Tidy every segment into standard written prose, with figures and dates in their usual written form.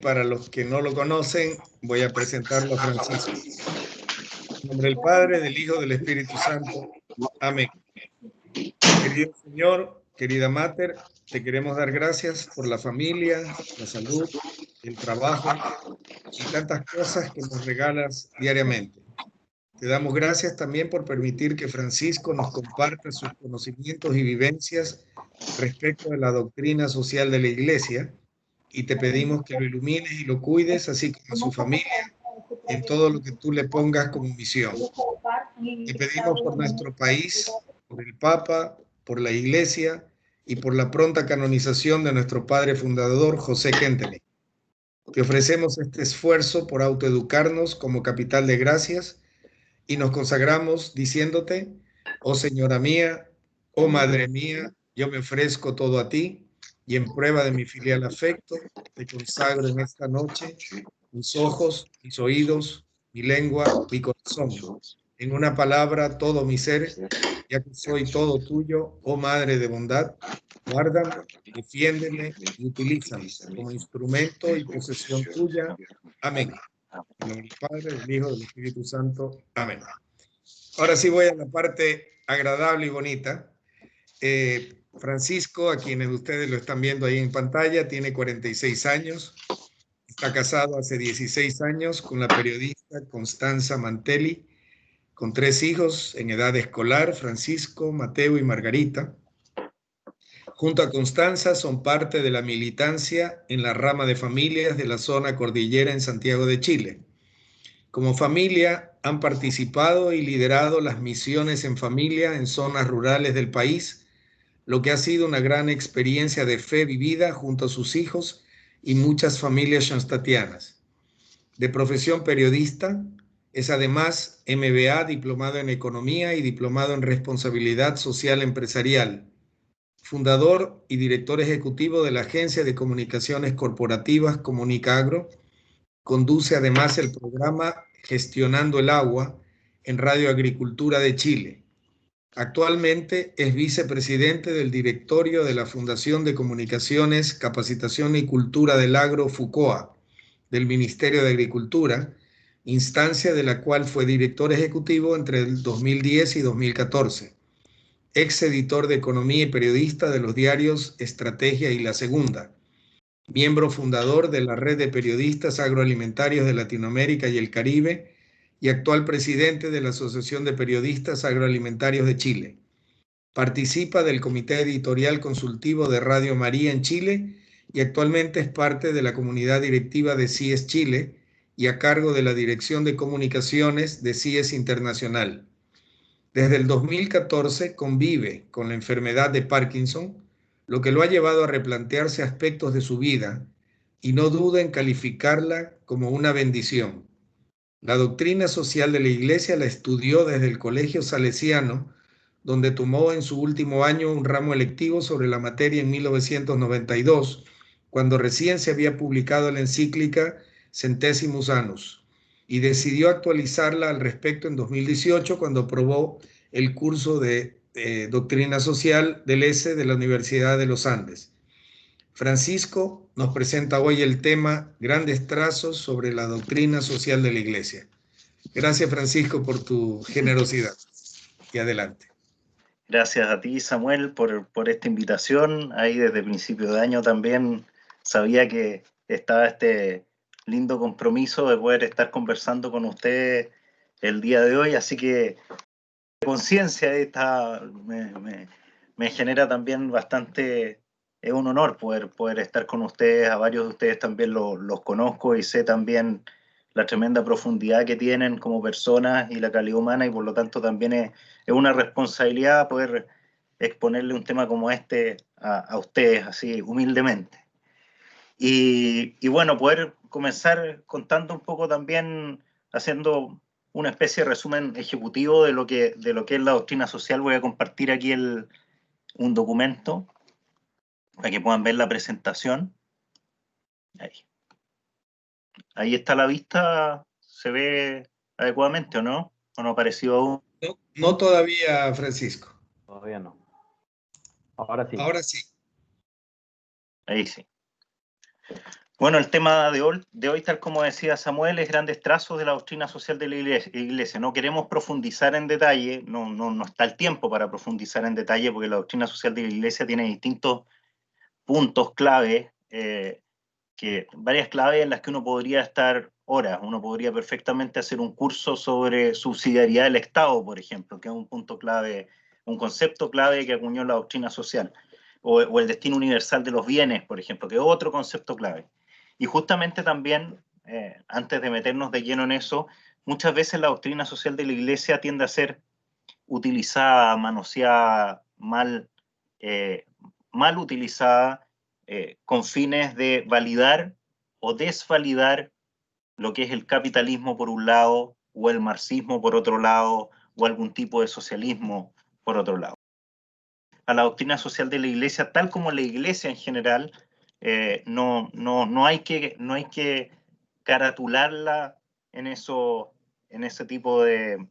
Para los que no lo conocen, voy a presentarlo a Francisco. En nombre del Padre, del Hijo, del Espíritu Santo. Amén. Querido Señor, querida Mater, te queremos dar gracias por la familia, la salud, el trabajo y tantas cosas que nos regalas diariamente. Te damos gracias también por permitir que Francisco nos comparta sus conocimientos y vivencias respecto de la doctrina social de la Iglesia, y te pedimos que lo ilumines y lo cuides, así como a su familia, en todo lo que tú le pongas como misión. Te pedimos por nuestro país, por el Papa, por la Iglesia y por la pronta canonización de nuestro padre fundador, José Kentenich. Te ofrecemos este esfuerzo por autoeducarnos como capital de gracias y nos consagramos diciéndote: oh Señora mía, oh Madre mía, yo me ofrezco todo a ti, y en prueba de mi filial afecto, te consagro en esta noche mis ojos, mis oídos, mi lengua, mi corazón. En una palabra, todo mi ser, ya que soy todo tuyo, oh Madre de bondad, guárdame, defiéndeme y utilízame como instrumento y posesión tuya. Amén. En nombre del Padre, del Hijo, del Espíritu Santo. Amén. Ahora sí voy a la parte agradable y bonita. Francisco, a quienes ustedes lo están viendo ahí en pantalla, tiene 46 años. Está casado hace 16 años con la periodista Constanza Mantelli, con 3 hijos en edad escolar, Francisco, Mateo y Margarita. Junto a Constanza son parte de la militancia en la rama de familias de la zona cordillera en Santiago de Chile. Como familia han participado y liderado las misiones en familia en zonas rurales del país, lo que ha sido una gran experiencia de fe vivida junto a sus hijos y muchas familias schanstatianas. De profesión periodista, es además MBA, diplomado en Economía y diplomado en Responsabilidad Social Empresarial. Fundador y director ejecutivo de la Agencia de Comunicaciones Corporativas Comunicagro. Conduce además el programa Gestionando el Agua en Radio Agricultura de Chile. Actualmente es vicepresidente del directorio de la Fundación de Comunicaciones, Capacitación y Cultura del Agro, FUCOA, del Ministerio de Agricultura, instancia de la cual fue director ejecutivo entre el 2010 y 2014. Ex editor de Economía y periodista de los diarios Estrategia y La Segunda. Miembro fundador de la Red de Periodistas Agroalimentarios de Latinoamérica y el Caribe y actual presidente de la Asociación de Periodistas Agroalimentarios de Chile. Participa del Comité Editorial Consultivo de Radio María en Chile y actualmente es parte de la comunidad directiva de CIES Chile y a cargo de la Dirección de Comunicaciones de CIES Internacional. Desde el 2014 convive con la enfermedad de Parkinson, lo que lo ha llevado a replantearse aspectos de su vida y no duda en calificarla como una bendición. La doctrina social de la Iglesia la estudió desde el Colegio Salesiano, donde tomó en su último año un ramo electivo sobre la materia en 1992, cuando recién se había publicado la encíclica Centesimus Annus, y decidió actualizarla al respecto en 2018, cuando aprobó el curso de Doctrina Social del ESE de la Universidad de los Andes. Francisco nos presenta hoy el tema Grandes trazos sobre la doctrina social de la Iglesia. Gracias, Francisco, por tu generosidad. Y adelante. Gracias a ti, Samuel, por esta invitación. Ahí desde principio de año también sabía que estaba este lindo compromiso de poder estar conversando con usted el día de hoy, así que conciencia me genera también bastante, es un honor poder estar con ustedes. A varios de ustedes también los conozco y sé también la tremenda profundidad que tienen como personas y la calidad humana, y por lo tanto también es una responsabilidad poder exponerle un tema como este a ustedes así humildemente. Y bueno, poder comenzar contando un poco también, haciendo una especie de resumen ejecutivo de lo que es la doctrina social. Voy a compartir aquí un documento para que puedan ver la presentación. Ahí está la vista. ¿Se ve adecuadamente o no? ¿O no ha aparecido aún? No todavía, Francisco. Todavía no. Ahora sí. Ahora sí. Ahí sí. Bueno, el tema de hoy, tal como decía Samuel, es grandes trazos de la doctrina social de la Iglesia. No queremos profundizar en detalle, no está el tiempo para profundizar en detalle, porque la doctrina social de la Iglesia tiene distintos puntos clave, varias claves en las que uno podría estar horas. Uno podría perfectamente hacer un curso sobre subsidiariedad del Estado, por ejemplo, que es un punto clave, un concepto clave que acuñó la doctrina social, o el destino universal de los bienes, por ejemplo, que es otro concepto clave. Y justamente también, antes de meternos de lleno en eso, muchas veces la doctrina social de la Iglesia tiende a ser utilizada, manoseada, mal utilizada, con fines de validar o desvalidar lo que es el capitalismo por un lado, o el marxismo por otro lado, o algún tipo de socialismo por otro lado. A la doctrina social de la Iglesia, tal como la Iglesia en general, no hay que caratularla en ese tipo de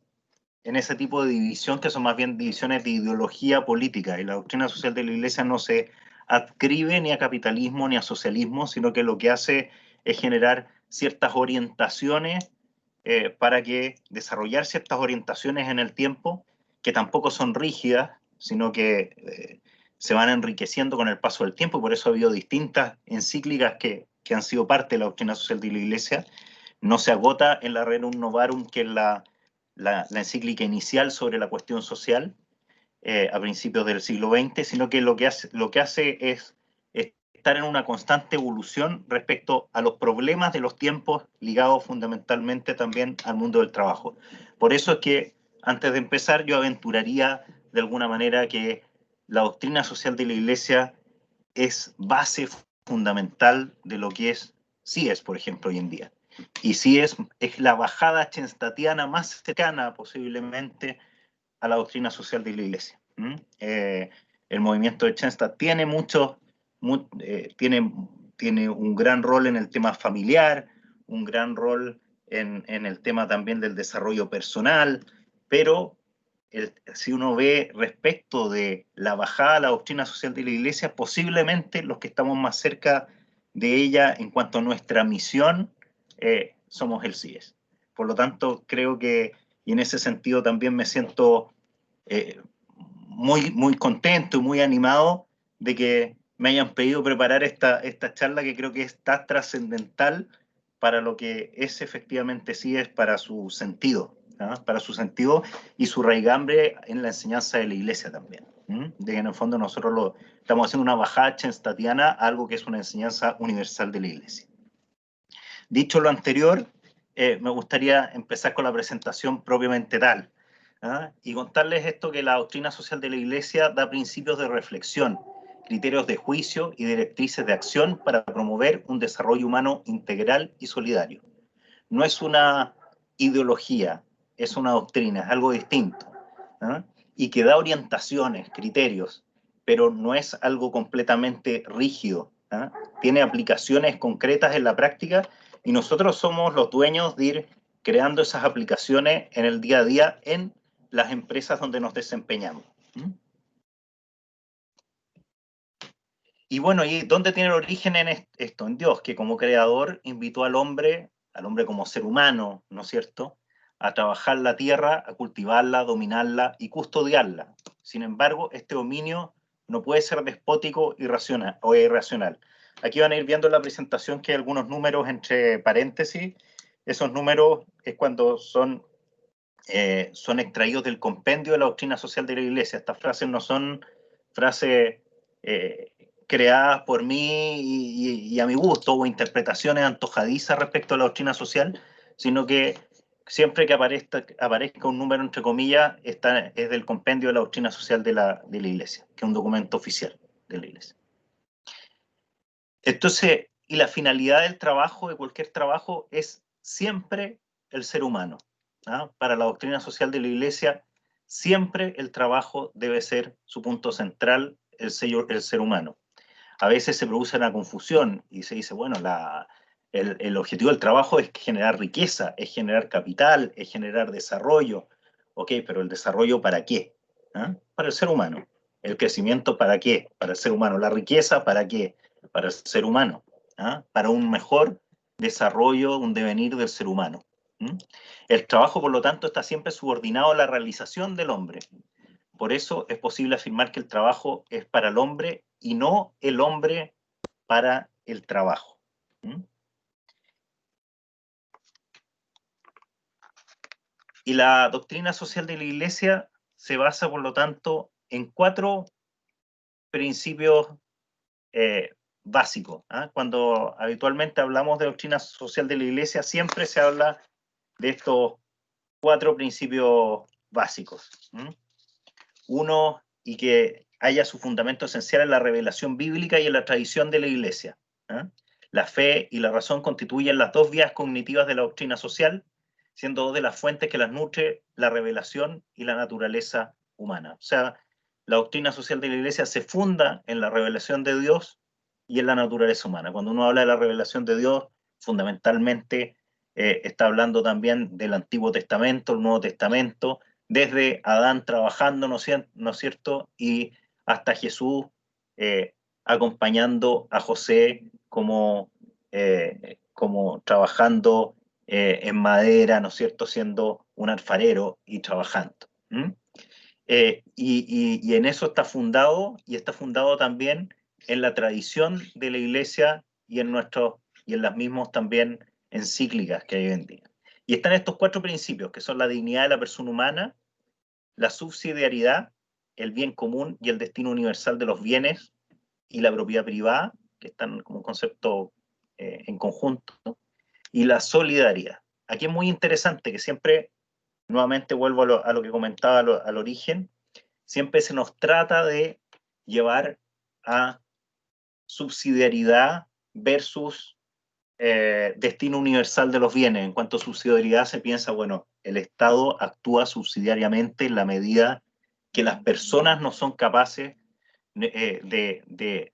división, que son más bien divisiones de ideología política, y la doctrina social de la Iglesia no se adscribe ni a capitalismo ni a socialismo, sino que lo que hace es generar ciertas orientaciones para que desarrollar ciertas orientaciones en el tiempo, que tampoco son rígidas, sino que se van enriqueciendo con el paso del tiempo, y por eso ha habido distintas encíclicas que han sido parte de la doctrina social de la Iglesia. No se agota en la Rerum Novarum, que es la encíclica inicial sobre la cuestión social, a principios del siglo XX, sino que lo que hace es estar en una constante evolución respecto a los problemas de los tiempos, ligados fundamentalmente también al mundo del trabajo. Por eso es que, antes de empezar, yo aventuraría de alguna manera que la doctrina social de la Iglesia es base fundamental de lo que sí es, por ejemplo, hoy en día. Y sí es la bajada chenstatiana más cercana posiblemente a la doctrina social de la Iglesia. El movimiento de Chenstatt tiene tiene un gran rol en el tema familiar, un gran rol en el tema también del desarrollo personal, pero si uno ve respecto de la bajada a la doctrina social de la Iglesia, posiblemente los que estamos más cerca de ella en cuanto a nuestra misión, somos el CIES. Por lo tanto, creo que, y en ese sentido también me siento muy contento y muy animado de que me hayan pedido preparar esta charla, que creo que está trascendental para lo que es efectivamente CIES, para su sentido, para su sentido y su raigambre en la enseñanza de la Iglesia también. De que en el fondo nosotros estamos haciendo una bajada chenstatiana a algo que es una enseñanza universal de la Iglesia. Dicho lo anterior, me gustaría empezar con la presentación propiamente tal, y contarles esto, que la doctrina social de la Iglesia da principios de reflexión, criterios de juicio y directrices de acción para promover un desarrollo humano integral y solidario. No es una ideología, es una doctrina, es algo distinto, y que da orientaciones, criterios, pero no es algo completamente rígido. Tiene aplicaciones concretas en la práctica, y nosotros somos los dueños de ir creando esas aplicaciones en el día a día en las empresas donde nos desempeñamos. Y bueno, ¿y dónde tiene el origen en esto? En Dios, que como creador invitó al hombre como ser humano, ¿no es cierto?, a trabajar la tierra, a cultivarla, dominarla y custodiarla. Sin embargo, este dominio no puede ser despótico o irracional. Aquí van a ir viendo en la presentación que hay algunos números entre paréntesis. Esos números es cuando son extraídos del compendio de la doctrina social de la Iglesia. Estas frases no son frases creadas por mí y a mi gusto, o interpretaciones antojadizas respecto a la doctrina social, sino que siempre que aparezca un número entre comillas, es del compendio de la doctrina social de la Iglesia, que es un documento oficial de la Iglesia. Entonces, y la finalidad del trabajo, de cualquier trabajo, es siempre el ser humano. Para la doctrina social de la Iglesia, siempre el trabajo debe ser su punto central, el ser humano. A veces se produce una confusión y se dice, bueno, el objetivo del trabajo es generar riqueza, es generar capital, es generar desarrollo. Ok, pero ¿el desarrollo para qué? Para el ser humano. ¿El crecimiento para qué? Para el ser humano. ¿La riqueza para qué? Para el ser humano. para un mejor desarrollo, un devenir del ser humano. El trabajo, por lo tanto, está siempre subordinado a la realización del hombre. Por eso es posible afirmar que el trabajo es para el hombre y no el hombre para el trabajo. Y la doctrina social de la Iglesia se basa, por lo tanto, en 4 principios básicos. Cuando habitualmente hablamos de doctrina social de la Iglesia, siempre se habla de estos 4 principios básicos. Uno, y que haya su fundamento esencial en la revelación bíblica y en la tradición de la Iglesia. La fe y la razón constituyen las 2 vías cognitivas de la doctrina social, siendo 2 de las fuentes que las nutre la revelación y la naturaleza humana. O sea, la doctrina social de la Iglesia se funda en la revelación de Dios y en la naturaleza humana. Cuando uno habla de la revelación de Dios, fundamentalmente está hablando también del Antiguo Testamento, el Nuevo Testamento, desde Adán trabajando, ¿no es cierto?, y hasta Jesús acompañando a José como trabajando en madera, ¿no es cierto?, siendo un alfarero y trabajando. Y en eso está fundado, y está fundado también en la tradición de la Iglesia y en las mismas también encíclicas que hay hoy en día. Y están estos 4 principios, que son la dignidad de la persona humana, la subsidiariedad, el bien común y el destino universal de los bienes y la propiedad privada, que están como un concepto en conjunto, y la solidaridad. Aquí es muy interesante que siempre, nuevamente vuelvo a lo que comentaba al origen, siempre se nos trata de llevar a subsidiariedad versus destino universal de los bienes. En cuanto a subsidiariedad se piensa, bueno, el Estado actúa subsidiariamente en la medida que las personas no son capaces de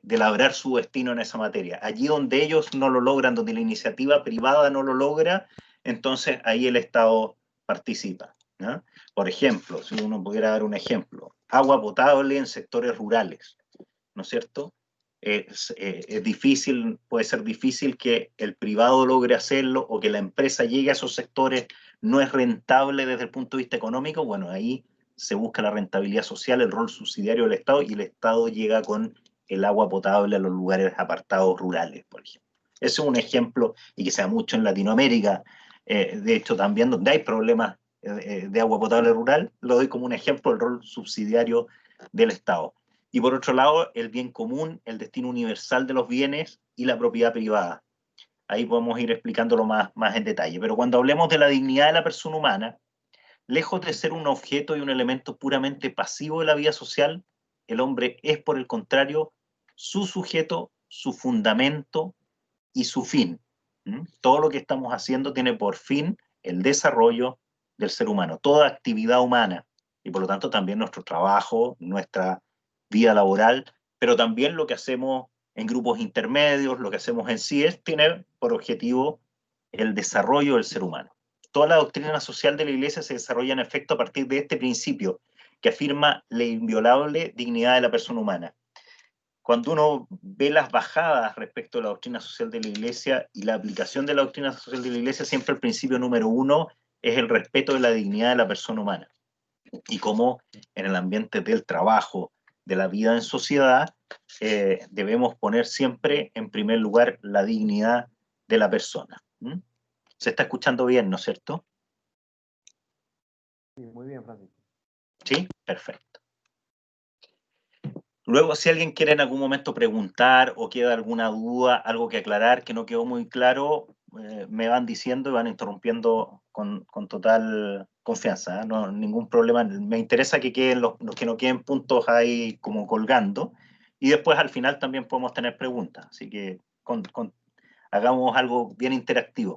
labrar su destino en esa materia. Allí donde ellos no lo logran, donde la iniciativa privada no lo logra, entonces ahí el Estado participa. Por ejemplo, si uno pudiera dar un ejemplo, agua potable en sectores rurales, ¿no es cierto? Es difícil, puede ser difícil que el privado logre hacerlo o que la empresa llegue a esos sectores, no es rentable desde el punto de vista económico, bueno, ahí se busca la rentabilidad social, el rol subsidiario del Estado, y el Estado llega con el agua potable a los lugares apartados rurales, por ejemplo. Ese es un ejemplo, y que se da mucho en Latinoamérica, de hecho también donde hay problemas de agua potable rural, lo doy como un ejemplo del rol subsidiario del Estado. Y por otro lado, el bien común, el destino universal de los bienes y la propiedad privada. Ahí podemos ir explicándolo más en detalle. Pero cuando hablemos de la dignidad de la persona humana, lejos de ser un objeto y un elemento puramente pasivo de la vida social, el hombre es, por el contrario, su sujeto, su fundamento y su fin. Todo lo que estamos haciendo tiene por fin el desarrollo del ser humano, toda actividad humana, y por lo tanto también nuestro trabajo, nuestra vida laboral, pero también lo que hacemos en grupos intermedios, lo que hacemos en CIES, tiene por objetivo el desarrollo del ser humano. Toda la doctrina social de la Iglesia se desarrolla en efecto a partir de este principio, que afirma la inviolable dignidad de la persona humana. Cuando uno ve las bajadas respecto a la doctrina social de la Iglesia y la aplicación de la doctrina social de la Iglesia, siempre el principio número 1 es el respeto de la dignidad de la persona humana. Y cómo en el ambiente del trabajo, de la vida en sociedad, debemos poner siempre en primer lugar la dignidad de la persona. ¿Se está escuchando bien, no es cierto? Sí, muy bien, Francisco. Sí, perfecto. Luego, si alguien quiere en algún momento preguntar o queda alguna duda, algo que aclarar, que no quedó muy claro, me van diciendo y van interrumpiendo con total confianza, ¿eh? No, ningún problema. Me interesa que queden los que no queden puntos ahí como colgando. Y después al final también podemos tener preguntas. Así que hagamos algo bien interactivo.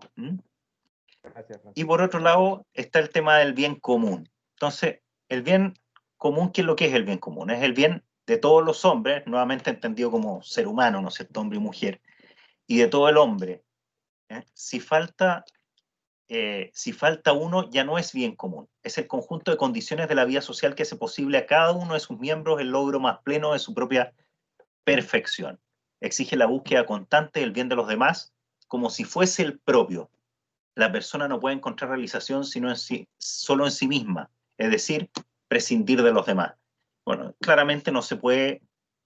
Gracias, Francisco. Y por otro lado está el tema del bien común. Entonces, el bien común, ¿qué es lo que es el bien común? Es el bien de todos los hombres, nuevamente entendido como ser humano, ¿no es cierto?, hombre y mujer, y de todo el hombre. Si falta uno, ya no es bien común. Es el conjunto de condiciones de la vida social que hace posible a cada uno de sus miembros el logro más pleno de su propia perfección. exige la búsqueda constante del bien de los demás como si fuese el propio. La persona no puede encontrar realización solo en sí misma, es decir, prescindir de los demás. Bueno, claramente no se puede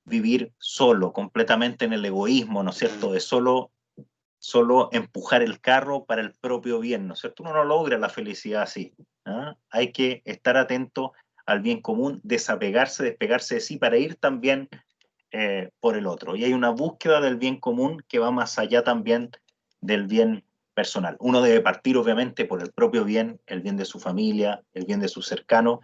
vivir solo, completamente en el egoísmo, ¿no es cierto?, de solo empujar el carro para el propio bien, ¿no es cierto? Uno no logra la felicidad así. Hay que estar atento al bien común, desapegarse, despegarse de sí para ir también por el otro. Y hay una búsqueda del bien común que va más allá también del bien personal. Uno debe partir obviamente por el propio bien, el bien de su familia, el bien de sus cercanos,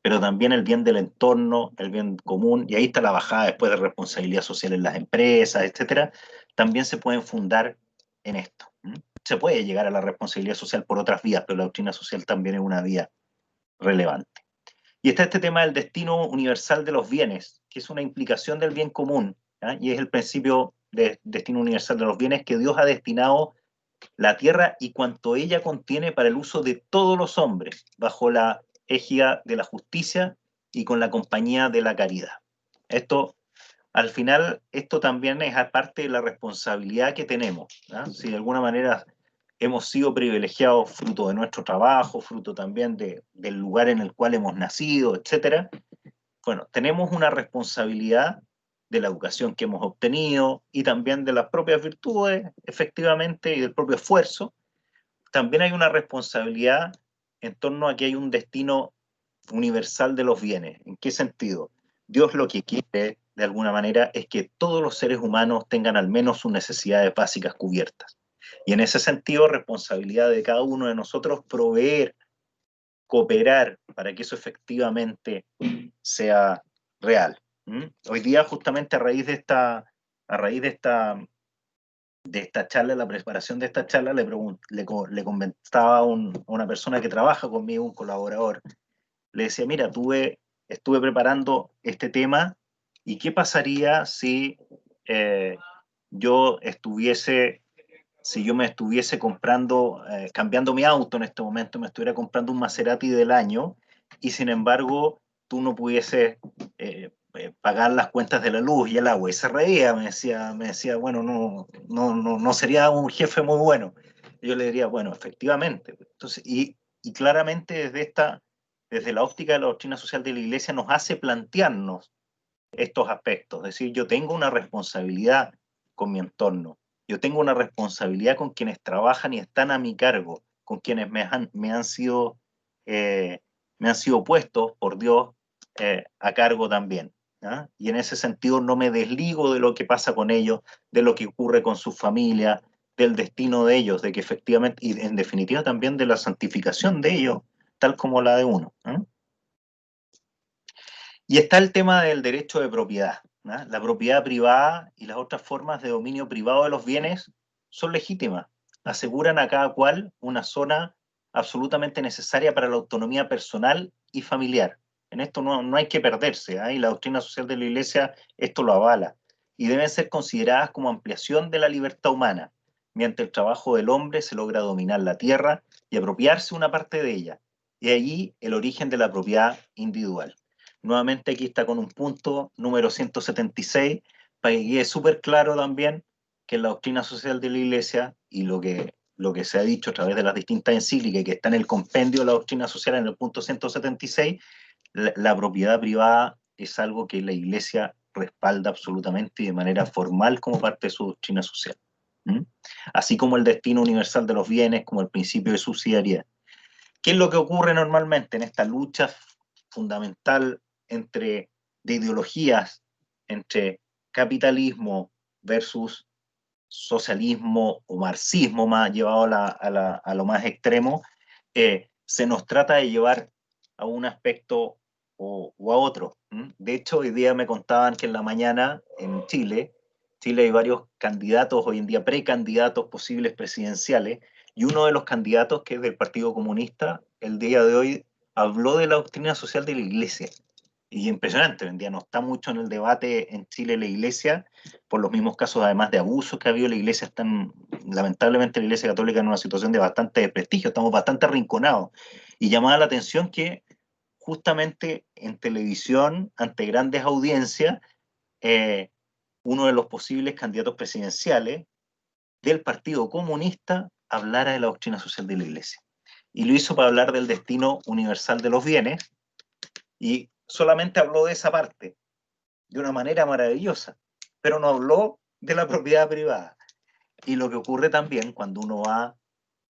pero también el bien del entorno, el bien común, y ahí está la bajada después de responsabilidad social en las empresas, etcétera. También se pueden fundar en esto. Se puede llegar a la responsabilidad social por otras vías, pero la doctrina social también es una vía relevante. Y está este tema del destino universal de los bienes, que es una implicación del bien común, y es el principio de destino universal de los bienes que Dios ha destinado la tierra y cuanto ella contiene para el uso de todos los hombres, bajo la égida de la justicia y con la compañía de la caridad. Esto, al final, esto también es parte de la responsabilidad que tenemos. Si de alguna manera hemos sido privilegiados fruto de nuestro trabajo, fruto también del lugar en el cual hemos nacido, etcétera. Bueno, tenemos una responsabilidad de la educación que hemos obtenido y también de las propias virtudes, efectivamente, y del propio esfuerzo. También hay una responsabilidad en torno a que hay un destino universal de los bienes. ¿En qué sentido? Dios lo que quiere, de alguna manera, es que todos los seres humanos tengan al menos sus necesidades básicas cubiertas. Y en ese sentido, responsabilidad de cada uno de nosotros proveer, cooperar para que eso efectivamente sea real. Hoy día, justamente a raíz de esta charla, la preparación de esta charla, le comentaba a una persona que trabaja conmigo, un colaborador, le decía, mira, estuve preparando este tema y qué pasaría si yo me estuviese comprando, cambiando mi auto en este momento, me estuviera comprando un Maserati del año y sin embargo tú no pudieses pagar las cuentas de la luz y el agua. Y se reía, me decía, bueno, no sería un jefe muy bueno. Y yo le diría, bueno, efectivamente. Entonces, y claramente desde la óptica de la doctrina social de la Iglesia nos hace plantearnos estos aspectos. Es decir, yo tengo una responsabilidad con mi entorno. Yo tengo una responsabilidad con quienes trabajan y están a mi cargo, con quienes me han sido puestos por Dios a cargo también. Y en ese sentido no me desligo de lo que pasa con ellos, de lo que ocurre con sus familias, del destino de ellos, de que efectivamente, y en definitiva también de la santificación de ellos, tal como la de uno. Y está el tema del derecho de propiedad. La propiedad privada y las otras formas de dominio privado de los bienes son legítimas. Aseguran a cada cual una zona absolutamente necesaria para la autonomía personal y familiar. En esto no hay que perderse, y la doctrina social de la Iglesia esto lo avala. Y deben ser consideradas como ampliación de la libertad humana. Mediante el trabajo del hombre se logra dominar la tierra y apropiarse una parte de ella. Y allí el origen de la propiedad individual. Nuevamente aquí está con un punto, número 176, para que quede súper claro también que la doctrina social de la Iglesia y lo que se ha dicho a través de las distintas encíclicas que está en el compendio de la doctrina social en el punto 176, la propiedad privada es algo que la Iglesia respalda absolutamente y de manera formal como parte de su doctrina social. Así como el destino universal de los bienes, como el principio de subsidiariedad. ¿Qué es lo que ocurre normalmente en esta lucha fundamental de ideologías, entre capitalismo versus socialismo o marxismo, más llevado a lo más extremo? Se nos trata de llevar a un aspecto o a otro. De hecho, hoy día me contaban que en la mañana en Chile hay varios candidatos, hoy en día precandidatos posibles presidenciales, y uno de los candidatos, que es del Partido Comunista, el día de hoy habló de la doctrina social de la Iglesia. Y impresionante, hoy en día no está mucho en el debate en Chile la Iglesia, por los mismos casos además de abusos que ha habido. La Iglesia está, lamentablemente la Iglesia Católica en una situación de bastante desprestigio, estamos bastante arrinconados. Y llamaba la atención que justamente en televisión, ante grandes audiencias, uno de los posibles candidatos presidenciales del Partido Comunista hablara de la doctrina social de la Iglesia. Y lo hizo para hablar del destino universal de los bienes, y solamente habló de esa parte, de una manera maravillosa, pero no habló de la propiedad privada. Y lo que ocurre también cuando uno va,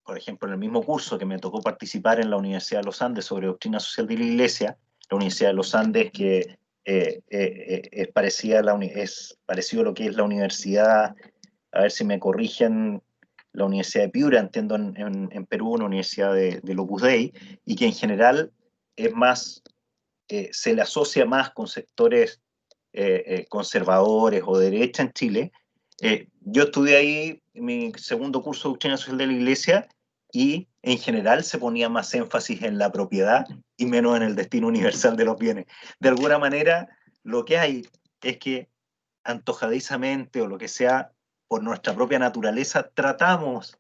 por ejemplo, en el mismo curso que me tocó participar en la Universidad de los Andes sobre doctrina social de la Iglesia, la Universidad de los Andes que es parecido a lo que es la universidad, a ver si me corrigen, la Universidad de Piura, entiendo en Perú, una universidad del Opus Dei, y que en general es más, se le asocia más con sectores conservadores o de derecha en Chile. Yo estudié ahí mi segundo curso de Doctrina Social de la Iglesia, y en general se ponía más énfasis en la propiedad y menos en el destino universal de los bienes. De alguna manera, lo que hay es que antojadizamente o lo que sea, por nuestra propia naturaleza, tratamos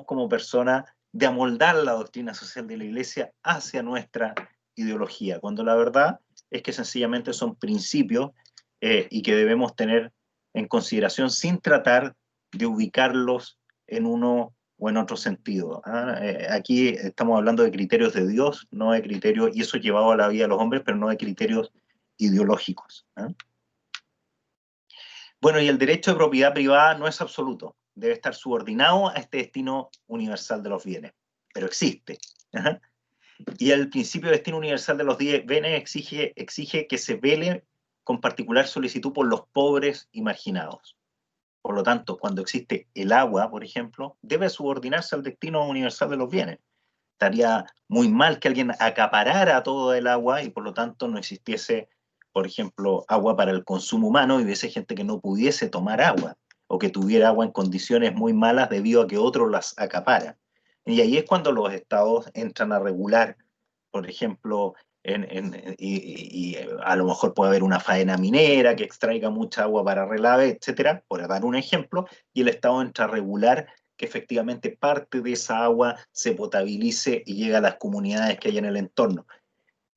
como personas de amoldar la doctrina social de la Iglesia hacia nuestra ideología, cuando la verdad es que sencillamente son principios y que debemos tener en consideración sin tratar de ubicarlos en uno o en otro sentido. Aquí estamos hablando de criterios de Dios, no de criterios, y eso llevado a la vida de los hombres, pero no de criterios ideológicos. Bueno, y el derecho de propiedad privada no es absoluto, debe estar subordinado a este destino universal de los bienes, pero existe. Y el principio de destino universal de los bienes exige que se vele con particular solicitud por los pobres y marginados. Por lo tanto, cuando existe el agua, por ejemplo, debe subordinarse al destino universal de los bienes. Estaría muy mal que alguien acaparara todo el agua y por lo tanto no existiese, por ejemplo, agua para el consumo humano y hubiese gente que no pudiese tomar agua o que tuviera agua en condiciones muy malas debido a que otros las acaparan. Y ahí es cuando los estados entran a regular, por ejemplo, y a lo mejor puede haber una faena minera que extraiga mucha agua para relave, etcétera, por dar un ejemplo, y el estado entra a regular que efectivamente parte de esa agua se potabilice y llegue a las comunidades que hay en el entorno.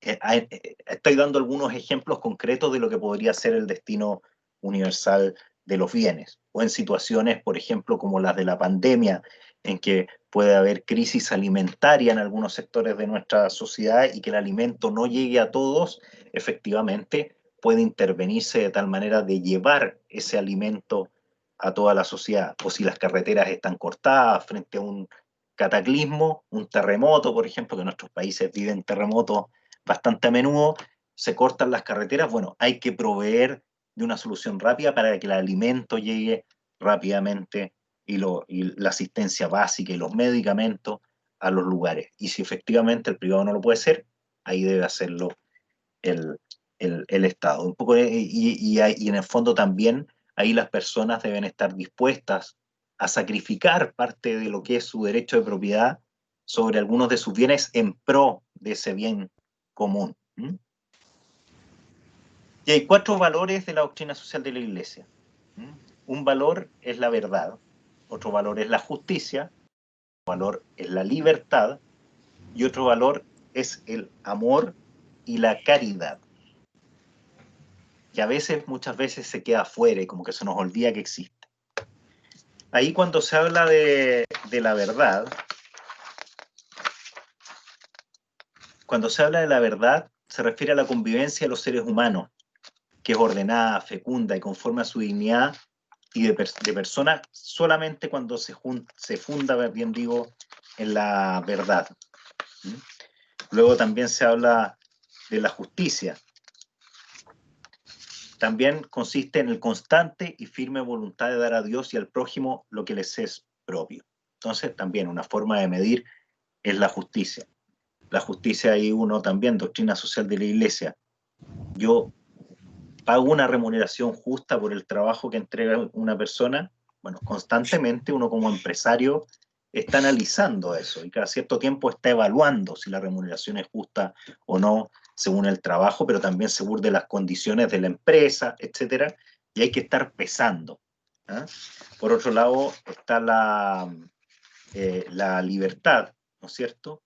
Estoy dando algunos ejemplos concretos de lo que podría ser el destino universal de los bienes, o en situaciones, por ejemplo, como las de la pandemia, en que puede haber crisis alimentaria en algunos sectores de nuestra sociedad y que el alimento no llegue a todos, efectivamente puede intervenirse de tal manera de llevar ese alimento a toda la sociedad. O si las carreteras están cortadas frente a un cataclismo, un terremoto, por ejemplo, que nuestros países viven terremotos bastante a menudo, se cortan las carreteras, bueno, hay que proveer de una solución rápida para que el alimento llegue rápidamente y la asistencia básica y los medicamentos a los lugares. Y si efectivamente el privado no lo puede hacer, ahí debe hacerlo el, el Estado. Un poco, y en el fondo también ahí las personas deben estar dispuestas a sacrificar parte de lo que es su derecho de propiedad sobre algunos de sus bienes en pro de ese bien común. Y hay 4 valores de la doctrina social de la Iglesia. Un valor es la verdad, otro valor es la justicia, otro valor es la libertad y otro valor es el amor y la caridad, que a veces, muchas veces se queda afuera y como que se nos olvida que existe. Ahí cuando se habla de la verdad, cuando se habla de la verdad, se refiere a la convivencia de los seres humanos, que es ordenada, fecunda y conforme a su dignidad y de persona solamente cuando se funda, bien digo, en la verdad. Luego también se habla de la justicia. También consiste en el constante y firme voluntad de dar a Dios y al prójimo lo que les es propio. Entonces, también una forma de medir es la justicia. La justicia, ahí uno también, doctrina social de la Iglesia. Yo pago una remuneración justa por el trabajo que entrega una persona. Bueno, constantemente uno como empresario está analizando eso y cada cierto tiempo está evaluando si la remuneración es justa o no según el trabajo, pero también según de las condiciones de la empresa, etcétera, y hay que estar pesando. Por otro lado está la libertad, ¿no es cierto?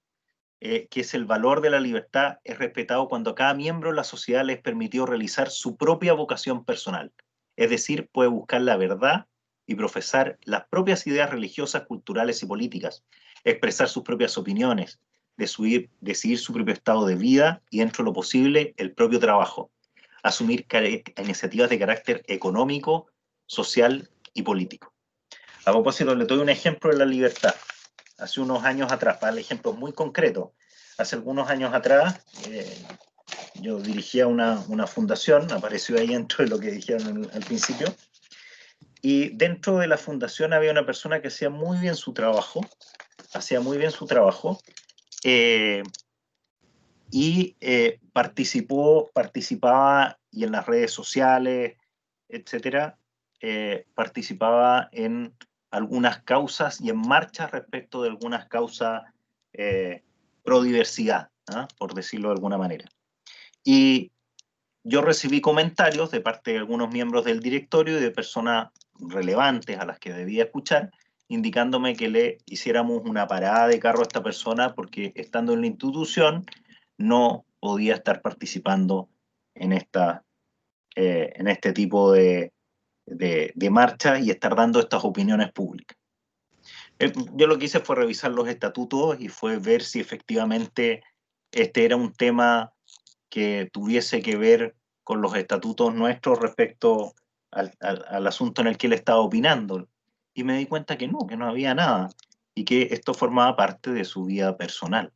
Que es el valor de la libertad, es respetado cuando a cada miembro de la sociedad les permitió realizar su propia vocación personal. Es decir, puede buscar la verdad y profesar las propias ideas religiosas, culturales y políticas, expresar sus propias opiniones, decidir su propio estado de vida y, dentro de lo posible, el propio trabajo, asumir iniciativas de carácter económico, social y político. A propósito, le doy un ejemplo de la libertad. Hace unos años atrás, para el ejemplo muy concreto, hace algunos años atrás, yo dirigía una fundación, apareció ahí dentro de lo que dijeron al principio, y dentro de la fundación había una persona que hacía muy bien su trabajo, y participaba y en las redes sociales, etcétera, participaba en algunas causas y en marchas respecto de algunas causas pro diversidad, ¿eh? Por decirlo de alguna manera. Y yo recibí comentarios de parte de algunos miembros del directorio y de personas relevantes a las que debía escuchar, indicándome que le hiciéramos una parada de carro a esta persona porque, estando en la institución, no podía estar participando en este tipo de marchas y estar dando estas opiniones públicas. Yo lo que hice fue revisar los estatutos y fue ver si efectivamente este era un tema que tuviese que ver con los estatutos nuestros respecto al asunto en el que él estaba opinando. Y me di cuenta que no había nada, y que esto formaba parte de su vida personal.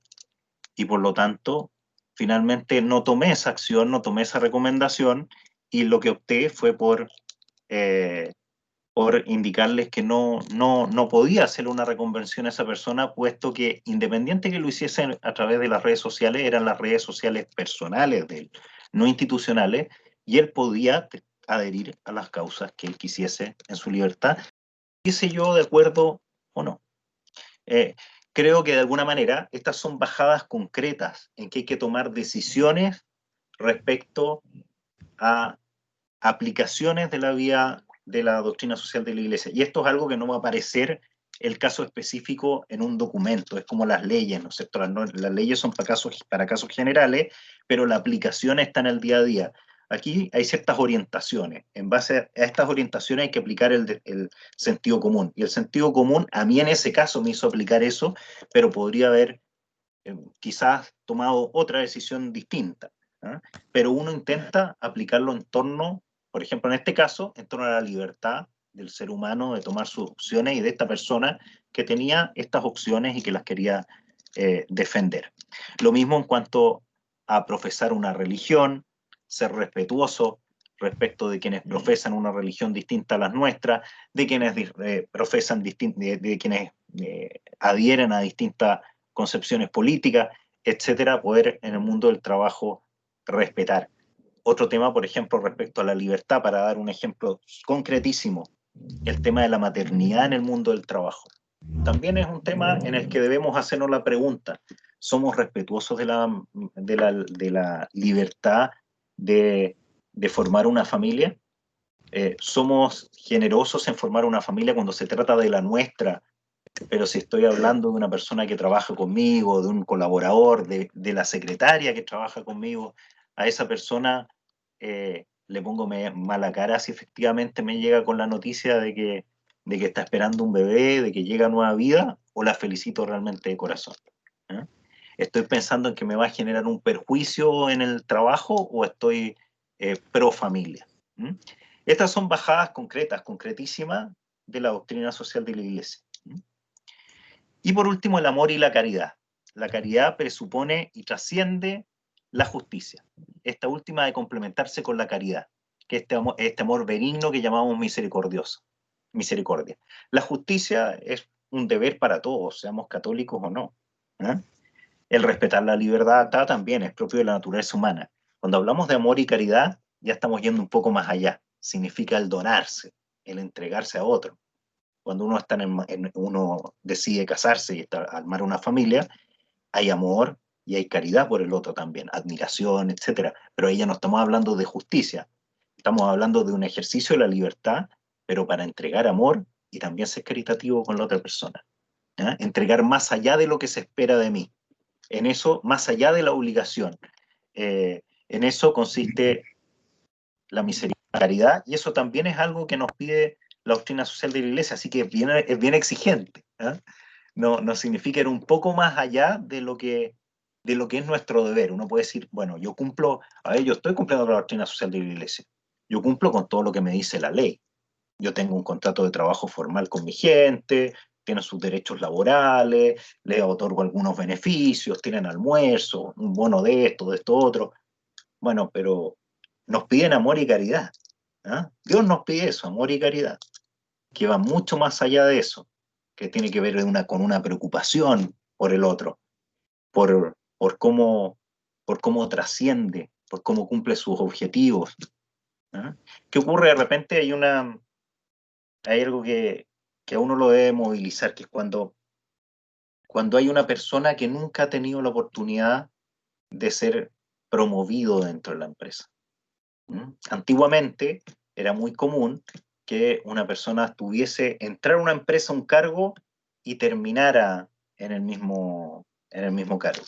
Y por lo tanto, finalmente no tomé esa acción, no tomé esa recomendación, y lo que opté fue por indicarles que no podía hacer una reconversión a esa persona, puesto que, independiente que lo hiciesen a través de las redes sociales, eran las redes sociales personales de él, no institucionales, y él podía adherir a las causas que él quisiese en su libertad, quise yo de acuerdo o no. Creo que de alguna manera estas son bajadas concretas en que hay que tomar decisiones respecto a aplicaciones de la vía de la doctrina social de la Iglesia. Y esto es algo que no va a aparecer el caso específico en un documento, es como las leyes, ¿no es cierto? Las leyes son para casos generales, pero la aplicación está en el día a día. Aquí hay ciertas orientaciones. En base a estas orientaciones hay que aplicar el sentido común. Y el sentido común, a mí en ese caso me hizo aplicar eso, pero podría haber quizás tomado otra decisión distinta. ¿eh? Pero uno intenta aplicarlo en torno, por ejemplo, en este caso, en torno a la libertad del ser humano de tomar sus opciones, y de esta persona que tenía estas opciones y que las quería defender. Lo mismo en cuanto a profesar una religión, ser respetuoso respecto de quienes profesan una religión distinta a las nuestras, de quienes profesan de quienes adhieren a distintas concepciones políticas, etcétera, poder en el mundo del trabajo respetar. Otro tema, por ejemplo, respecto a la libertad, para dar un ejemplo concretísimo, el tema de la maternidad en el mundo del trabajo. También es un tema en el que debemos hacernos la pregunta: ¿somos respetuosos de la libertad de formar una familia? ¿Somos generosos en formar una familia cuando se trata de la nuestra? Pero si estoy hablando de una persona que trabaja conmigo, de un colaborador, de la secretaria que trabaja conmigo, a esa persona le pongo mala cara si efectivamente me llega con la noticia de que está esperando un bebé, de que llega nueva vida, o la felicito realmente de corazón. ¿eh? ¿Estoy pensando en que me va a generar un perjuicio en el trabajo, o estoy pro familia? Estas son bajadas concretas, concretísimas, de la doctrina social de la Iglesia. Y por último, el amor y la caridad. La caridad presupone y trasciende la justicia. Esta última de complementarse con la caridad, que es este amor benigno que llamamos misericordia. La justicia es un deber para todos, seamos católicos o no. El respetar la libertad también es propio de la naturaleza humana. Cuando hablamos de amor y caridad, ya estamos yendo un poco más allá. Significa el donarse, el entregarse a otro. Cuando uno decide casarse y armar una familia, hay amor y hay caridad por el otro también, admiración, etc. Pero ahí ya no estamos hablando de justicia, estamos hablando de un ejercicio de la libertad, pero para entregar amor y también ser caritativo con la otra persona. Entregar más allá de lo que se espera de mí, en eso, más allá de la obligación. En eso consiste la misericordia caridad, y eso también es algo que nos pide la doctrina social de la Iglesia, así que es bien exigente. ¿Eh? No significa ir un poco más allá de lo que es nuestro deber. Uno puede decir, bueno, yo estoy cumpliendo con la doctrina social de la Iglesia, yo cumplo con todo lo que me dice la ley, yo tengo un contrato de trabajo formal con mi gente, tienen sus derechos laborales, les otorgo algunos beneficios, tienen almuerzo, un bono de esto otro. Bueno, pero nos piden amor y caridad. ¿Eh? Dios nos pide eso, amor y caridad, que va mucho más allá de eso, que tiene que ver con una preocupación por el otro, por cómo trasciende, por cómo cumple sus objetivos. ¿Eh? ¿Qué ocurre? De repente hay algo que a uno lo debe movilizar, que es cuando hay una persona que nunca ha tenido la oportunidad de ser promovido dentro de la empresa. Antiguamente era muy común que una persona entrar a una empresa, un cargo, y terminara en el mismo cargo.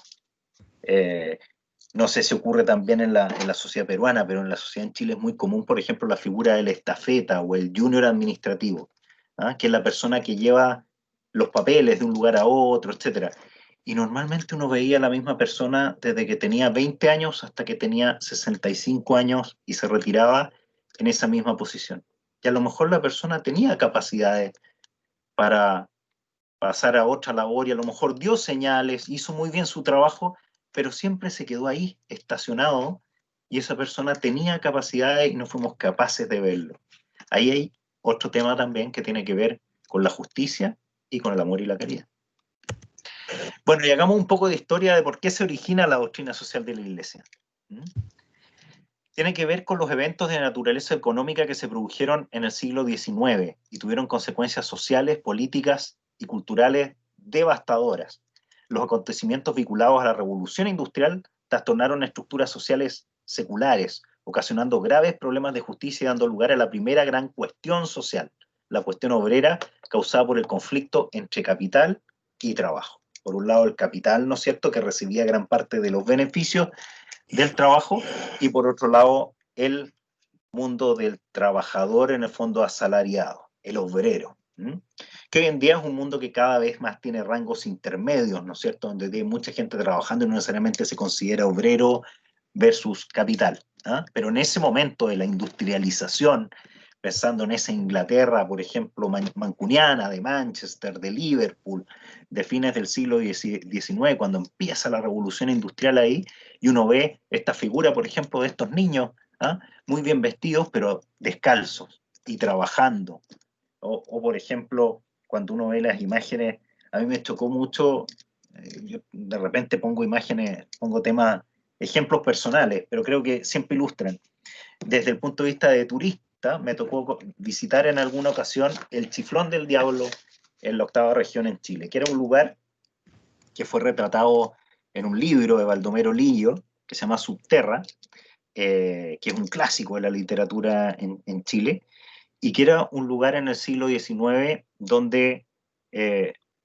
No sé si ocurre también en la sociedad peruana, pero en la sociedad en Chile es muy común, por ejemplo, la figura del estafeta o el junior administrativo, ¿ah? Que es la persona que lleva los papeles de un lugar a otro, etc. Y normalmente uno veía a la misma persona desde que tenía 20 años hasta que tenía 65 años y se retiraba en esa misma posición. Y a lo mejor la persona tenía capacidades para pasar a otra labor y a lo mejor dio señales, hizo muy bien su trabajo, pero siempre se quedó ahí, estacionado, y esa persona tenía capacidades y no fuimos capaces de verlo. Ahí hay otro tema también que tiene que ver con la justicia y con el amor y la caridad. Bueno, y hagamos un poco de historia de por qué se origina la doctrina social de la Iglesia. Tiene que ver con los eventos de naturaleza económica que se produjeron en el siglo XIX y tuvieron consecuencias sociales, políticas y culturales devastadoras. Los acontecimientos vinculados a la revolución industrial trastornaron estructuras sociales seculares, ocasionando graves problemas de justicia y dando lugar a la primera gran cuestión social, la cuestión obrera, causada por el conflicto entre capital y trabajo. Por un lado, el capital, ¿no es cierto?, que recibía gran parte de los beneficios del trabajo, y por otro lado, el mundo del trabajador, en el fondo asalariado, el obrero, que hoy en día es un mundo que cada vez más tiene rangos intermedios, ¿no es cierto?, donde hay mucha gente trabajando y no necesariamente se considera obrero versus capital. Pero en ese momento de la industrialización, pensando en esa Inglaterra, por ejemplo, mancuniana, de Manchester, de Liverpool, de fines del siglo XIX, cuando empieza la revolución industrial ahí, y uno ve esta figura, por ejemplo, de estos niños, muy bien vestidos, pero descalzos y trabajando. O por ejemplo, cuando uno ve las imágenes, a mí me chocó mucho, yo de repente pongo temas, ejemplos personales, pero creo que siempre ilustran. Desde el punto de vista de turista, me tocó visitar en alguna ocasión el Chiflón del Diablo en la 8ª región en Chile, que era un lugar que fue retratado en un libro de Baldomero Lillo, que se llama Subterra, que es un clásico de la literatura en Chile, y que era un lugar en el siglo XIX donde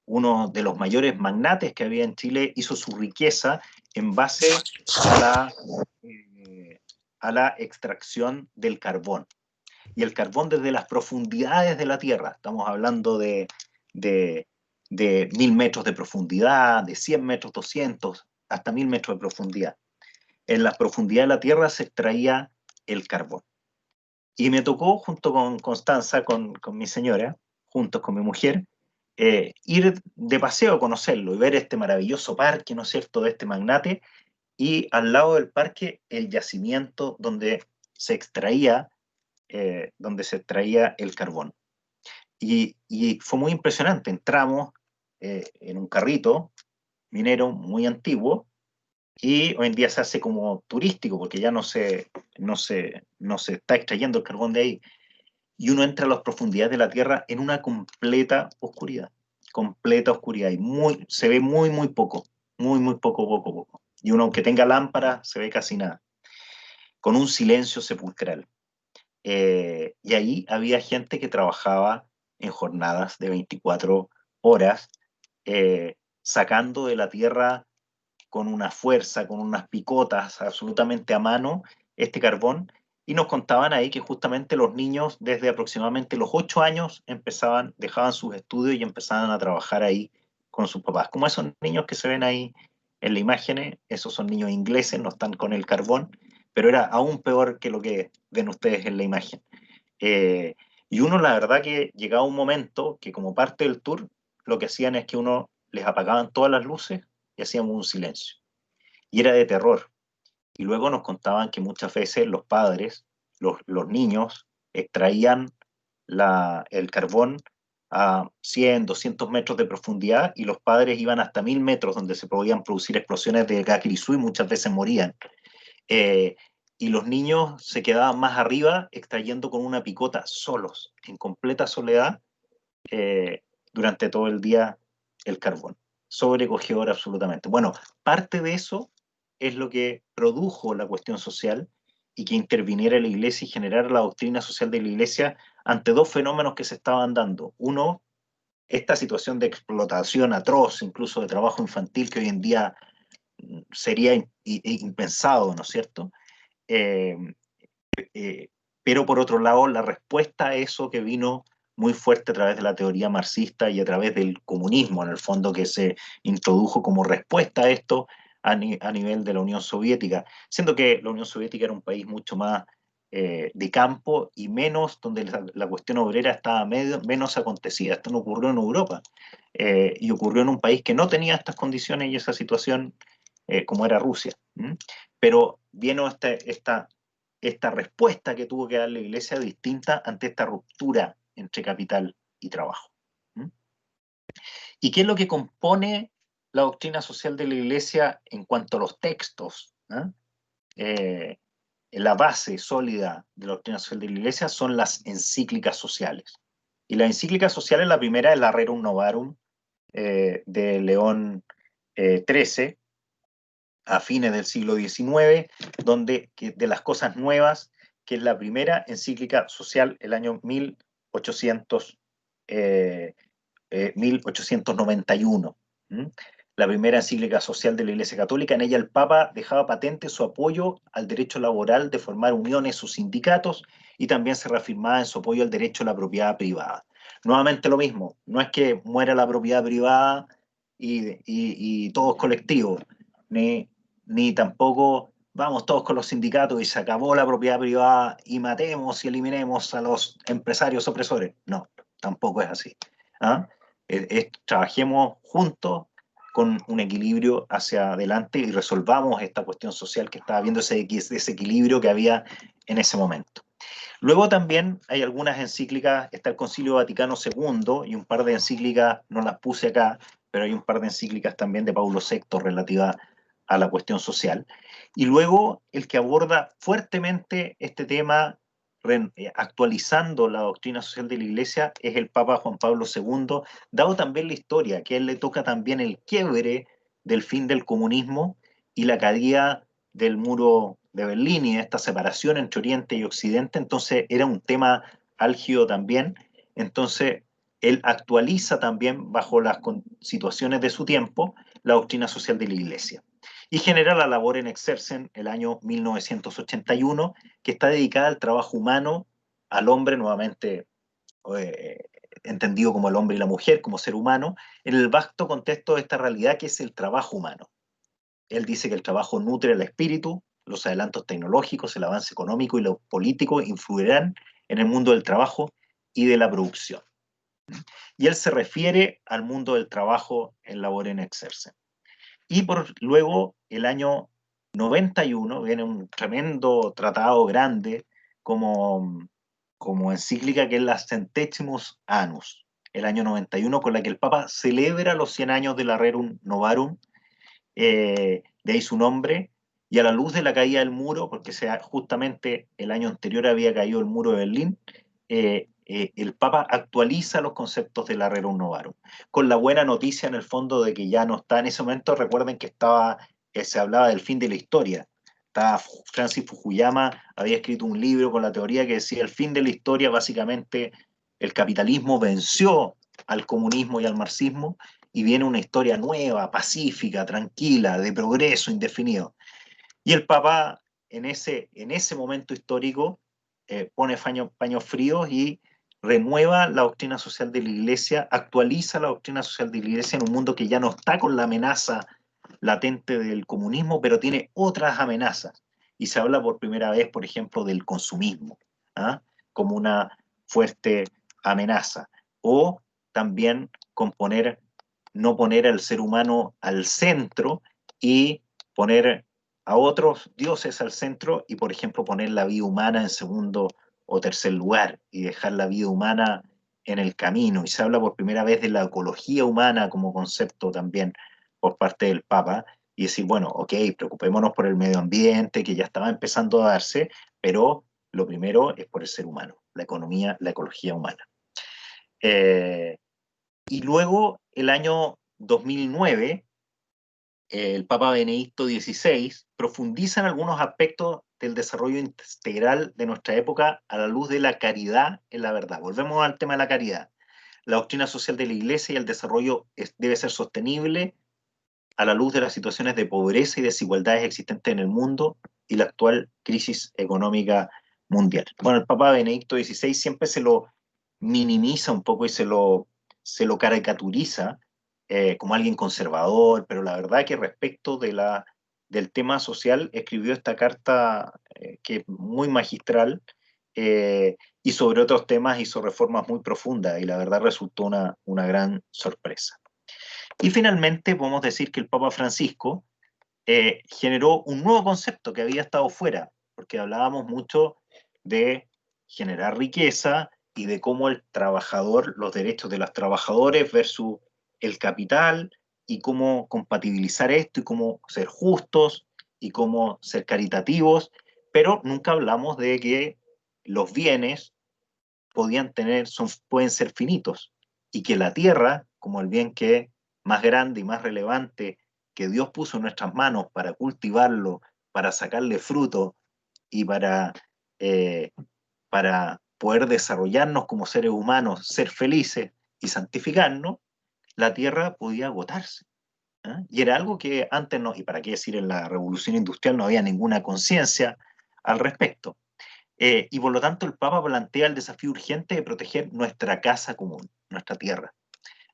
uno de los mayores magnates que había en Chile hizo su riqueza en base a la extracción del carbón. Y el carbón desde las profundidades de la Tierra, estamos hablando de 1000 metros de profundidad, de 100 metros, 200, hasta 1000 metros de profundidad. En la profundidad de la Tierra se extraía el carbón. Y me tocó, junto con Constanza, con mi señora, juntos con mi mujer, ir de paseo a conocerlo y ver este maravilloso parque, ¿no es cierto?, de este magnate, y al lado del parque el yacimiento donde se extraía el carbón. Y fue muy impresionante. Entramos en un carrito minero muy antiguo, y hoy en día se hace como turístico porque ya no se está extrayendo el carbón de ahí, y uno entra a las profundidades de la Tierra en una completa oscuridad, y se ve muy poco, muy poco, y uno, aunque tenga lámpara, se ve casi nada, con un silencio sepulcral. Y ahí había gente que trabajaba en jornadas de 24 horas, sacando de la tierra con una fuerza, con unas picotas absolutamente a mano, este carbón, Y nos contaban ahí que justamente los niños desde aproximadamente los 8 años dejaban sus estudios y empezaban a trabajar ahí con sus papás. Como esos niños que se ven ahí en la imagen, esos son niños ingleses, no están con el carbón, pero era aún peor que lo que ven ustedes en la imagen. Y uno, la verdad que llegaba un momento que como parte del tour, lo que hacían es que uno les apagaban todas las luces y hacíamos un silencio. Y era de terror. Y luego nos contaban que muchas veces los padres, los niños, extraían el carbón a 100, 200 metros de profundidad y los padres iban hasta 1000 metros donde se podían producir explosiones de gas grisú y muchas veces morían. Eh, y los niños se quedaban más arriba extrayendo con una picota solos, en completa soledad, durante todo el día el carbón. Sobrecogedor absolutamente. Bueno, parte de eso es lo que produjo la cuestión social y que interviniera la Iglesia y generara la doctrina social de la Iglesia ante dos fenómenos que se estaban dando. Uno, esta situación de explotación atroz, incluso de trabajo infantil, que hoy en día sería impensado, ¿no es cierto? Eh, pero por otro lado, la respuesta a eso que vino muy fuerte a través de la teoría marxista y a través del comunismo, en el fondo, que se introdujo como respuesta a esto a nivel de la Unión Soviética, siendo que la Unión Soviética era un país mucho más de campo y menos, donde la cuestión obrera estaba menos acontecida. Esto no ocurrió en Europa y ocurrió en un país que no tenía estas condiciones y esa situación como era Rusia. Pero vino esta respuesta que tuvo que dar la Iglesia distinta ante esta ruptura entre capital y trabajo. ¿Y qué es lo que compone la doctrina social de la Iglesia en cuanto a los textos? La base sólida de la doctrina social de la Iglesia son las encíclicas sociales. Y la encíclica social, la primera es la Rerum Novarum de León XIII, a fines del siglo XIX, de las cosas nuevas, que es la primera encíclica social, el año 1891. La primera encíclica social de la Iglesia Católica. En ella el Papa dejaba patente su apoyo al derecho laboral de formar uniones o sindicatos y también se reafirmaba en su apoyo al derecho a la propiedad privada. Nuevamente lo mismo, no es que muera la propiedad privada y todo es colectivo, ni tampoco vamos todos con los sindicatos y se acabó la propiedad privada y matemos y eliminemos a los empresarios opresores. No, tampoco es así. Trabajemos juntos con un equilibrio hacia adelante y resolvamos esta cuestión social que estaba viendo, ese desequilibrio que había en ese momento. Luego también hay algunas encíclicas, está el Concilio Vaticano II y un par de encíclicas, no las puse acá, pero hay un par de encíclicas también de Paulo VI relativa a la cuestión social. Y luego el que aborda fuertemente este tema, actualizando la doctrina social de la Iglesia, es el Papa Juan Pablo II, dado también la historia, que a él le toca también el quiebre del fin del comunismo y la caída del muro de Berlín y esta separación entre Oriente y Occidente, entonces era un tema álgido también. Entonces él actualiza también bajo las situaciones de su tiempo la doctrina social de la Iglesia y genera la labor en Exercen el año 1981, que está dedicada al trabajo humano, al hombre nuevamente entendido como el hombre y la mujer, como ser humano, en el vasto contexto de esta realidad que es el trabajo humano. Él dice que el trabajo nutre el espíritu, los adelantos tecnológicos, el avance económico y lo político influirán en el mundo del trabajo y de la producción. Y él se refiere al mundo del trabajo en labor en Exercen. Y luego, el año 91, viene un tremendo tratado grande como encíclica que es la Centesimus Annus, el año 91, con la que el Papa celebra los 100 años de la Rerum Novarum, de ahí su nombre, y a la luz de la caída del muro, porque justamente el año anterior había caído el muro de Berlín, el Papa actualiza los conceptos de la Rerum Novarum, con la buena noticia en el fondo de que ya no está en ese momento. Recuerden que se hablaba del fin de la historia. Francis Fukuyama había escrito un libro con la teoría que decía el fin de la historia, básicamente el capitalismo venció al comunismo y al marxismo y viene una historia nueva, pacífica, tranquila, de progreso indefinido. Y el Papa en ese momento histórico pone paños fríos y renueva la doctrina social de la Iglesia, actualiza la doctrina social de la Iglesia en un mundo que ya no está con la amenaza latente del comunismo, pero tiene otras amenazas. Y se habla por primera vez, por ejemplo, del consumismo, ¿ah? Como una fuerte amenaza. O también no poner al ser humano al centro y poner a otros dioses al centro y, por ejemplo, poner la vida humana en segundo o tercer lugar y dejar la vida humana en el camino. Y se habla por primera vez de la ecología humana como concepto también por parte del Papa, y decir, bueno, ok, preocupémonos por el medio ambiente, que ya estaba empezando a darse, pero lo primero es por el ser humano, la ecología humana. Y luego, el año 2009, el Papa Benedicto XVI profundiza en algunos aspectos del desarrollo integral de nuestra época a la luz de la caridad en la verdad. Volvemos al tema de la caridad. La doctrina social de la Iglesia y el desarrollo debe ser sostenible a la luz de las situaciones de pobreza y desigualdades existentes en el mundo y la actual crisis económica mundial. Bueno, el Papa Benedicto XVI siempre se lo minimiza un poco y se lo caricaturiza como alguien conservador, pero la verdad que respecto del tema social escribió esta carta que es muy magistral, y sobre otros temas hizo reformas muy profundas y la verdad resultó una gran sorpresa. Y finalmente podemos decir que el Papa Francisco generó un nuevo concepto que había estado fuera, porque hablábamos mucho de generar riqueza y de cómo el trabajador, los derechos de los trabajadores versus el capital, y cómo compatibilizar esto y cómo ser justos y cómo ser caritativos, pero nunca hablamos de que los bienes pueden ser finitos y que la tierra, como el bien que más grande y más relevante que Dios puso en nuestras manos para cultivarlo, para sacarle fruto y para poder desarrollarnos como seres humanos, ser felices y santificarnos, la tierra podía agotarse. ¿Eh? Y era algo que antes no, y para qué decir, en la revolución industrial no había ninguna conciencia al respecto. Y por lo tanto el Papa plantea el desafío urgente de proteger nuestra casa común, nuestra tierra.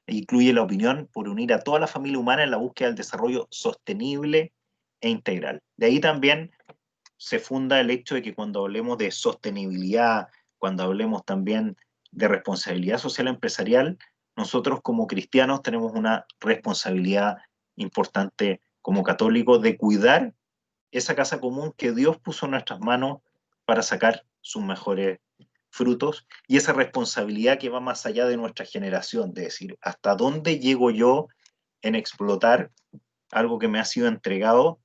Incluye la opinión por unir a toda la familia humana en la búsqueda del desarrollo sostenible e integral. De ahí también se funda el hecho de que cuando hablemos de sostenibilidad, cuando hablemos también de responsabilidad social empresarial, nosotros como cristianos tenemos una responsabilidad importante como católicos de cuidar esa casa común que Dios puso en nuestras manos para sacar sus mejores frutos, y esa responsabilidad que va más allá de nuestra generación, de decir, ¿hasta dónde llego yo en explotar algo que me ha sido entregado,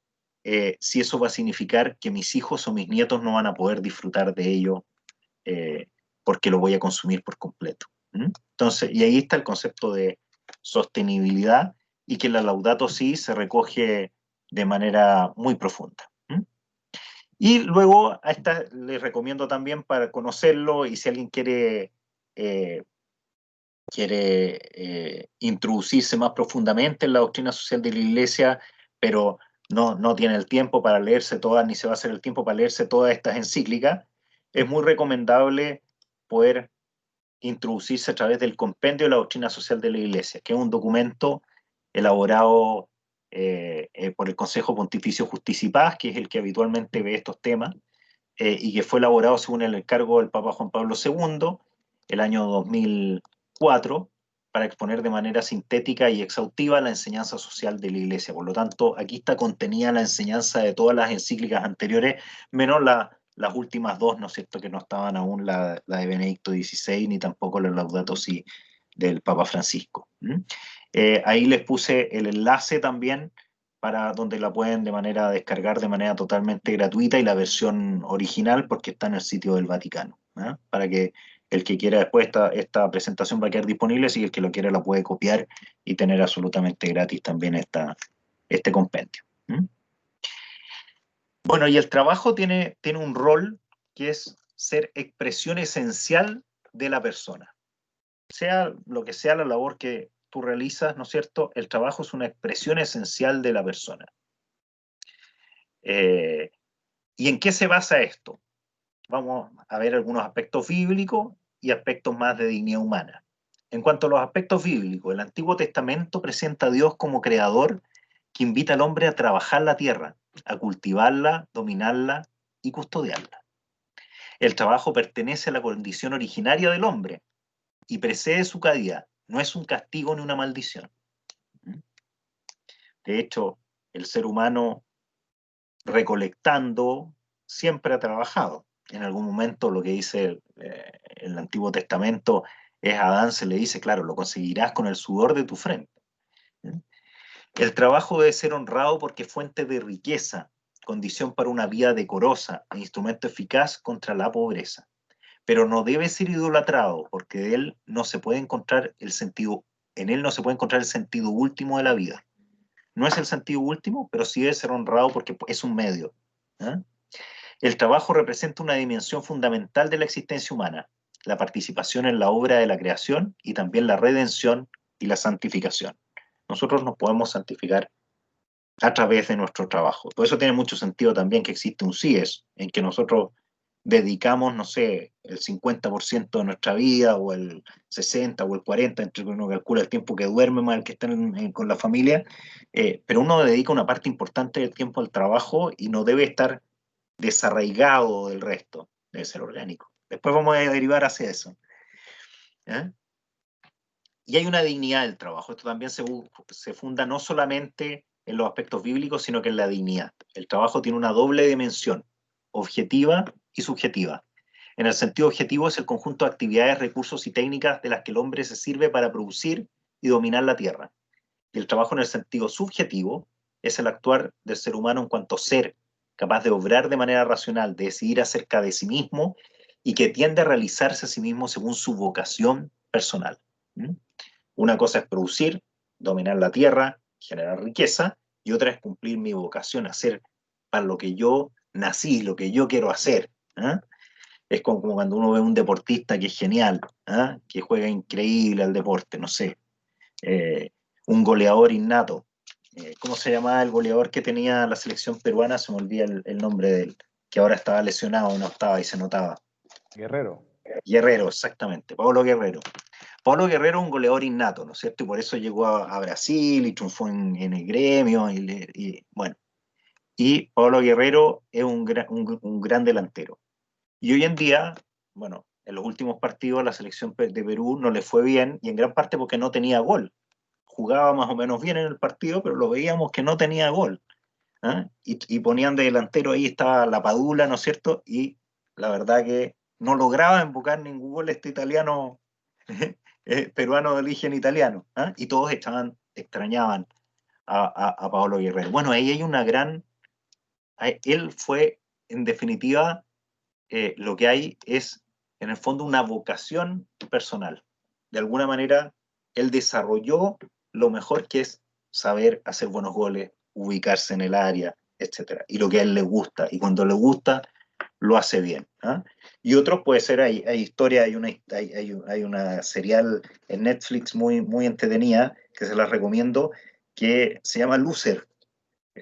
si eso va a significar que mis hijos o mis nietos no van a poder disfrutar de ello porque lo voy a consumir por completo? Entonces, y ahí está el concepto de sostenibilidad, y que la Laudato Si se recoge de manera muy profunda. Y luego a esta les recomiendo también para conocerlo, y si alguien quiere introducirse más profundamente en la doctrina social de la Iglesia, pero no tiene el tiempo para leerse todas, ni se va a hacer el tiempo para leerse todas estas encíclicas, es muy recomendable poder introducirse a través del Compendio de la Doctrina Social de la Iglesia, que es un documento elaborado por el Consejo Pontificio Justicia y Paz, que es el que habitualmente ve estos temas, y que fue elaborado según el encargo del Papa Juan Pablo II, el año 2004, para exponer de manera sintética y exhaustiva la enseñanza social de la Iglesia. Por lo tanto, aquí está contenida la enseñanza de todas las encíclicas anteriores, menos las últimas dos, ¿no es cierto?, que no estaban aún, la de Benedicto XVI, ni tampoco la Laudato Si del Papa Francisco. Ahí les puse el enlace también para donde la pueden descargar de manera totalmente gratuita, y la versión original porque está en el sitio del Vaticano, ¿eh? Para que el que quiera, después esta presentación va a quedar disponible, así que el que lo quiera la puede copiar y tener absolutamente gratis también este compendio. Bueno, y el trabajo tiene un rol que es ser expresión esencial de la persona. Sea lo que sea la labor que tú realizas, ¿no es cierto?, el trabajo es una expresión esencial de la persona. ¿Y en qué se basa esto? Vamos a ver algunos aspectos bíblicos y aspectos más de dignidad humana. En cuanto a los aspectos bíblicos, el Antiguo Testamento presenta a Dios como creador que invita al hombre a trabajar la tierra, a cultivarla, dominarla y custodiarla. El trabajo pertenece a la condición originaria del hombre y precede su caída, no es un castigo ni una maldición. De hecho, el ser humano recolectando siempre ha trabajado. En algún momento lo que dice el Antiguo Testamento es a Adán se le dice, claro, lo conseguirás con el sudor de tu frente. El trabajo debe ser honrado porque es fuente de riqueza, condición para una vida decorosa e instrumento eficaz contra la pobreza. Pero no debe ser idolatrado porque de él no se puede encontrar el sentido, en él no se puede encontrar el sentido último de la vida. No es el sentido último, pero sí debe ser honrado porque es un medio. ¿Eh? El trabajo representa una dimensión fundamental de la existencia humana, la participación en la obra de la creación y también la redención y la santificación. Nosotros nos podemos santificar a través de nuestro trabajo. Por eso tiene mucho sentido también que existe un CIES, en que nosotros dedicamos, no sé, el 50% de nuestra vida, o el 60% o el 40%, entre que uno calcula el tiempo que duerme más el que está con la familia, pero uno dedica una parte importante del tiempo al trabajo y no debe estar desarraigado del resto, debe ser orgánico. Después vamos a derivar hacia eso. ¿Eh? Y hay una dignidad del trabajo. Esto también se funda no solamente en los aspectos bíblicos, sino que en la dignidad. El trabajo tiene una doble dimensión, objetiva y subjetiva. En el sentido objetivo es el conjunto de actividades, recursos y técnicas de las que el hombre se sirve para producir y dominar la tierra. Y el trabajo en el sentido subjetivo es el actuar del ser humano en cuanto ser, capaz de obrar de manera racional, de decidir acerca de sí mismo y que tiende a realizarse a sí mismo según su vocación personal. Una cosa es producir, dominar la tierra, generar riqueza, y otra es cumplir mi vocación, hacer para lo que yo nací, lo que yo quiero hacer. ¿Eh? Es como cuando uno ve un deportista que es genial, ¿eh? Que juega increíble al deporte, no sé, un goleador innato. ¿Cómo se llamaba el goleador que tenía la selección peruana? Se me olvida el nombre de él, que ahora estaba lesionado, no estaba y se notaba. Guerrero. Guerrero, exactamente, Pablo Guerrero. Pablo Guerrero es un goleador innato, ¿no es cierto? Y por eso llegó a Brasil y triunfó en el gremio. Bueno, y Pablo Guerrero es un gran delantero. Y hoy en día, bueno, en los últimos partidos la selección de Perú no le fue bien, y en gran parte porque no tenía gol. Jugaba más o menos bien en el partido, pero lo veíamos que no tenía gol. ¿Eh? Y ponían de delantero, ahí estaba la Padula, ¿no es cierto? Y la verdad que no lograba invocar ningún gol este italiano, peruano de origen italiano. ¿Eh? Y todos extrañaban a Paolo Guerrero. Bueno, ahí hay una gran... Él fue, en definitiva, lo que hay es, en el fondo, una vocación personal. De alguna manera, él desarrolló lo mejor que es saber hacer buenos goles, ubicarse en el área, etc. Y lo que a él le gusta. Y cuando le gusta, lo hace bien. ¿Eh? Y otros puede ser, hay historia, hay una serial en Netflix muy entretenida, que se la recomiendo, que se llama Loser.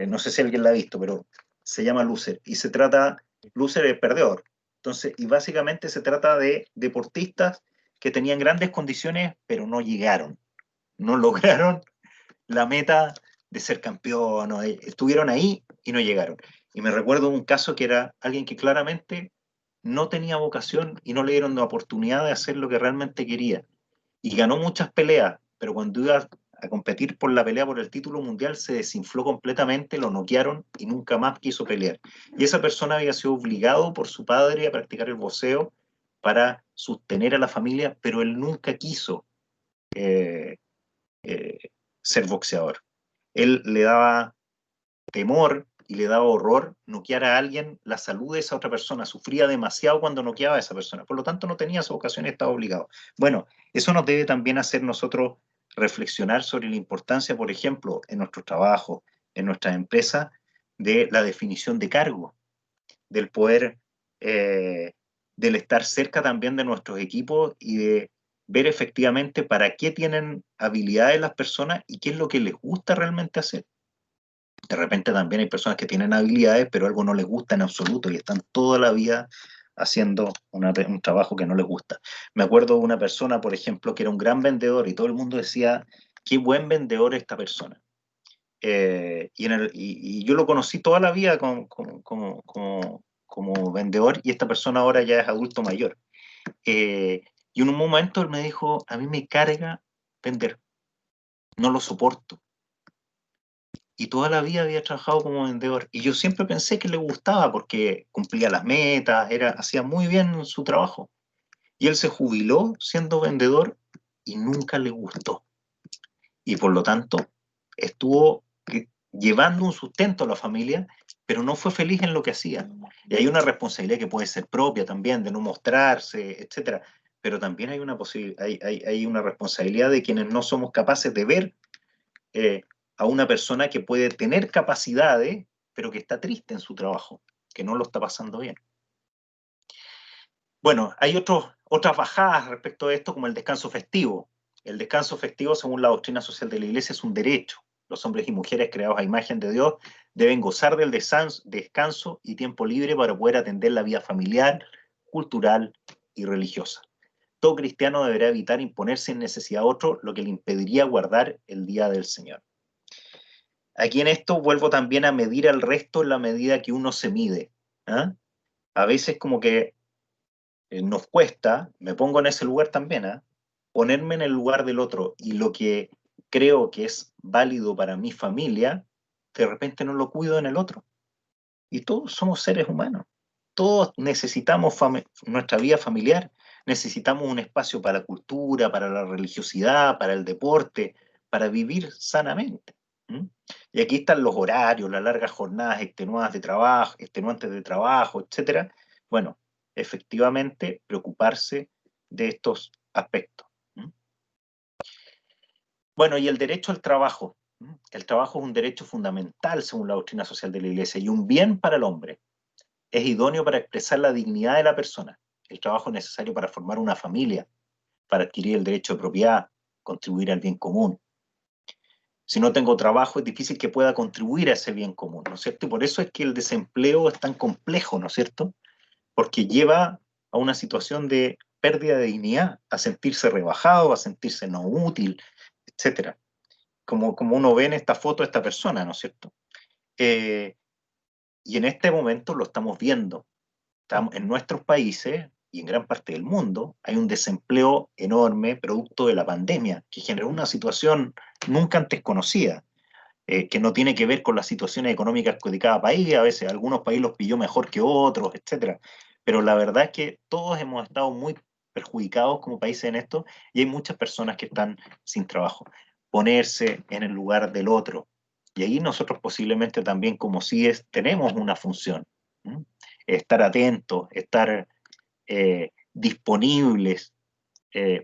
No sé si alguien la ha visto, pero se llama Loser. Y se trata, Loser es perdedor. Entonces, y básicamente se trata de deportistas que tenían grandes condiciones, pero no llegaron. No lograron la meta de ser campeón. ¿No? Estuvieron ahí y no llegaron. Y me recuerdo un caso que era alguien que claramente no tenía vocación y no le dieron la oportunidad de hacer lo que realmente quería. Y ganó muchas peleas, pero cuando iba a competir por la pelea por el título mundial se desinfló completamente, lo noquearon y nunca más quiso pelear. Y esa persona había sido obligado por su padre a practicar el boxeo para sostener a la familia, pero él nunca quiso eh, eh, ser boxeador. Él le daba temor y le daba horror noquear a alguien, la salud de esa otra persona, sufría demasiado cuando noqueaba a esa persona, por lo tanto no tenía esa vocación y estaba obligado. Bueno, eso nos debe también hacer nosotros reflexionar sobre la importancia, por ejemplo, en nuestro trabajo, en nuestras empresas, de la definición de cargo, del poder, del estar cerca también de nuestros equipos y de ver efectivamente para qué tienen habilidades las personas y qué es lo que les gusta realmente hacer. De repente también hay personas que tienen habilidades, pero algo no les gusta en absoluto y están toda la vida haciendo un trabajo que no les gusta. Me acuerdo de una persona, por ejemplo, que era un gran vendedor y todo el mundo decía, qué buen vendedor esta persona. Y yo lo conocí toda la vida como vendedor y esta persona ahora ya es adulto mayor. Y en un momento él me dijo, a mí me carga vender, no lo soporto. Y toda la vida había trabajado como vendedor. Y yo siempre pensé que le gustaba porque cumplía las metas, hacía muy bien su trabajo. Y él se jubiló siendo vendedor y nunca le gustó. Y por lo tanto, estuvo llevando un sustento a la familia, pero no fue feliz en lo que hacía. Y hay una responsabilidad que puede ser propia también, de no mostrarse, etcétera. Pero también hay hay una responsabilidad de quienes no somos capaces de ver a una persona que puede tener capacidades, pero que está triste en su trabajo, que no lo está pasando bien. Bueno, hay otras bajadas respecto a esto, como el descanso festivo. El descanso festivo, según la doctrina social de la Iglesia, es un derecho. Los hombres y mujeres creados a imagen de Dios deben gozar del descanso y tiempo libre para poder atender la vida familiar, cultural y religiosa. Todo cristiano deberá evitar imponerse en necesidad a otro, lo que le impediría guardar el día del Señor. Aquí en esto vuelvo también a medir al resto en la medida que uno se mide. ¿Ah? A veces como que nos cuesta, me pongo en ese lugar también, ponerme en el lugar del otro y lo que creo que es válido para mi familia, de repente no lo cuido en el otro. Y todos somos seres humanos. Todos necesitamos nuestra vida familiar, necesitamos un espacio para la cultura, para la religiosidad, para el deporte, para vivir sanamente. ¿Mm? Y aquí están los horarios, las largas jornadas extenuantes de trabajo, etcétera. Bueno, efectivamente, preocuparse de estos aspectos. ¿Mm? Bueno, y el derecho al trabajo. ¿Mm? El trabajo es un derecho fundamental según la doctrina social de la Iglesia y un bien para el hombre. Es idóneo para expresar la dignidad de la persona. El trabajo es necesario para formar una familia, para adquirir el derecho de propiedad, contribuir al bien común. Si no tengo trabajo, es difícil que pueda contribuir a ese bien común, ¿no es cierto? Y por eso es que el desempleo es tan complejo, ¿no es cierto? Porque lleva a una situación de pérdida de dignidad, a sentirse rebajado, a sentirse no útil, etcétera. Como uno ve en esta foto a esta persona, ¿no es cierto? Y en este momento lo estamos viendo. En nuestros países y en gran parte del mundo hay un desempleo enorme producto de la pandemia, que generó una situación nunca antes conocida, que no tiene que ver con las situaciones económicas de cada país, a veces algunos países los pilló mejor que otros, etcétera. Pero la verdad es que todos hemos estado muy perjudicados como países en esto y hay muchas personas que están sin trabajo. Ponerse en el lugar del otro. Y ahí nosotros posiblemente también como CIES tenemos una función. ¿Mm? Estar atentos, estar disponibles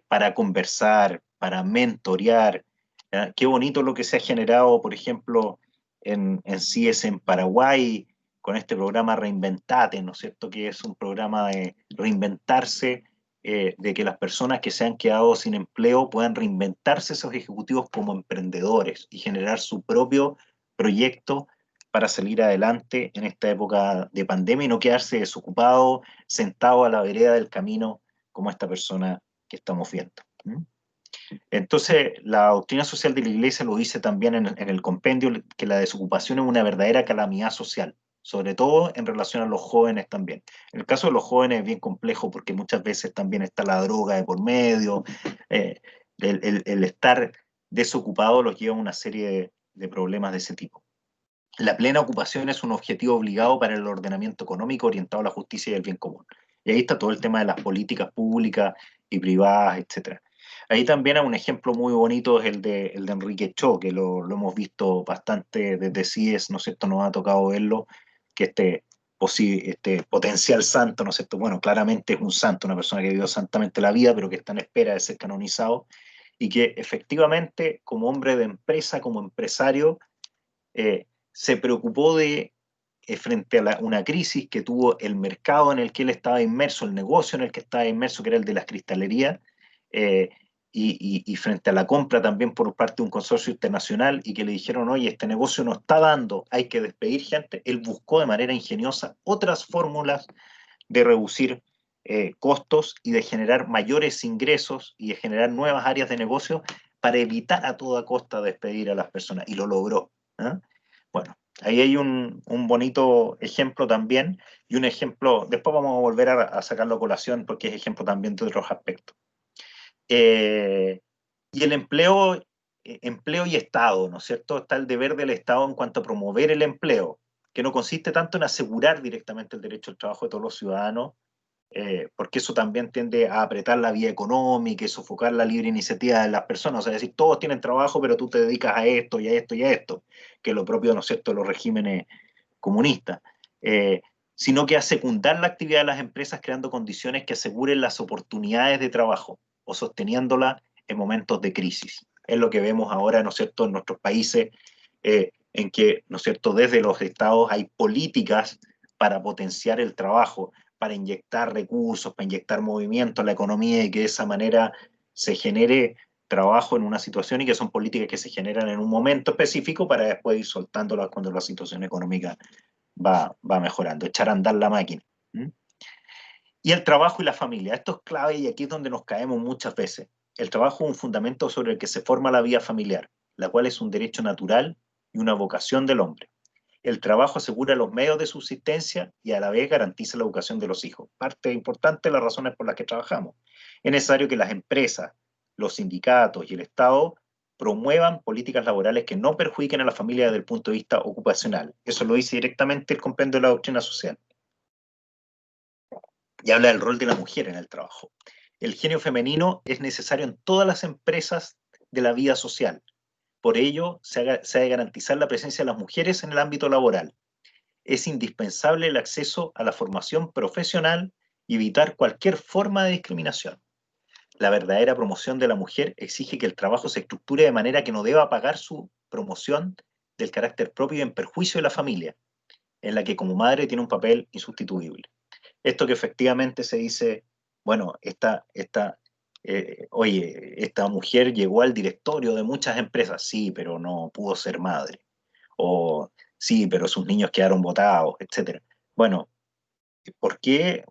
para conversar, para mentorear. ¿Ya? Qué bonito lo que se ha generado, por ejemplo, en CIES en Paraguay, con este programa Reinventate, ¿no es cierto? Que es un programa de reinventarse, de que las personas que se han quedado sin empleo puedan reinventarse esos ejecutivos como emprendedores y generar su propio proyecto para salir adelante en esta época de pandemia y no quedarse desocupado, sentado a la vereda del camino como esta persona que estamos viendo. Entonces, la doctrina social de la Iglesia lo dice también en el compendio, que la desocupación es una verdadera calamidad social, sobre todo en relación a los jóvenes también. En el caso de los jóvenes es bien complejo porque muchas veces también está la droga de por medio, eh, el estar desocupado los lleva a una serie de problemas de ese tipo. La plena ocupación es un objetivo obligado para el ordenamiento económico orientado a la justicia y el bien común. Y ahí está todo el tema de las políticas públicas y privadas, etc. Ahí también hay un ejemplo muy bonito, es el de Enrique Cho, que lo hemos visto bastante desde CIES, ¿no es cierto? Nos ha tocado verlo, que este potencial santo, ¿no es cierto? Bueno, claramente es un santo, una persona que vivió santamente la vida, pero que está en espera de ser canonizado, y que efectivamente, como hombre de empresa, como empresario, se preocupó de, frente a una crisis que tuvo el mercado en el que él estaba inmerso, el negocio en el que estaba inmerso, que era el de las cristalerías, y frente a la compra también por parte de un consorcio internacional y que le dijeron, oye, este negocio no está dando, hay que despedir gente, él buscó de manera ingeniosa otras fórmulas de reducir costos y de generar mayores ingresos y de generar nuevas áreas de negocio para evitar a toda costa despedir a las personas, y lo logró. ¿Eh? Bueno, ahí hay un bonito ejemplo también, y un ejemplo, después vamos a volver a sacarlo a colación porque es ejemplo también de otros aspectos. Y el empleo y Estado, ¿no es cierto? Está el deber del Estado en cuanto a promover el empleo, que no consiste tanto en asegurar directamente el derecho al trabajo de todos los ciudadanos, porque eso también tiende a apretar la vía económica y sofocar la libre iniciativa de las personas. O sea, es decir, todos tienen trabajo, pero tú te dedicas a esto y a esto y a esto, que es lo propio, ¿no es cierto?, de los regímenes comunistas. Sino que a secundar la actividad de las empresas creando condiciones que aseguren las oportunidades de trabajo o sosteniéndola en momentos de crisis. Es lo que vemos ahora, ¿no es cierto?, en nuestros países, en que, ¿no es cierto?, desde los estados hay políticas para potenciar el trabajo, para inyectar recursos, para inyectar movimiento a la economía y que de esa manera se genere trabajo en una situación, y que son políticas que se generan en un momento específico para después ir soltándolas cuando la situación económica va mejorando, echar a andar la máquina. ¿Mm? Y el trabajo y la familia, esto es clave y aquí es donde nos caemos muchas veces. El trabajo es un fundamento sobre el que se forma la vida familiar, la cual es un derecho natural y una vocación del hombre. El trabajo asegura los medios de subsistencia y a la vez garantiza la educación de los hijos. Parte importante de las razones por las que trabajamos. Es necesario que las empresas, los sindicatos y el Estado promuevan políticas laborales que no perjudiquen a la familia desde el punto de vista ocupacional. Eso lo dice directamente el compendio de la doctrina social. Y habla del rol de la mujer en el trabajo. El genio femenino es necesario en todas las empresas de la vida social. Por ello, se ha de garantizar la presencia de las mujeres en el ámbito laboral. Es indispensable el acceso a la formación profesional y evitar cualquier forma de discriminación. La verdadera promoción de la mujer exige que el trabajo se estructure de manera que no deba pagar su promoción del carácter propio en perjuicio de la familia, en la que como madre tiene un papel insustituible. Esto que efectivamente se dice, bueno, oye, esta mujer llegó al directorio de muchas empresas, sí, pero no pudo ser madre. O sí, pero sus niños quedaron botados, etc. Bueno, ¿por qué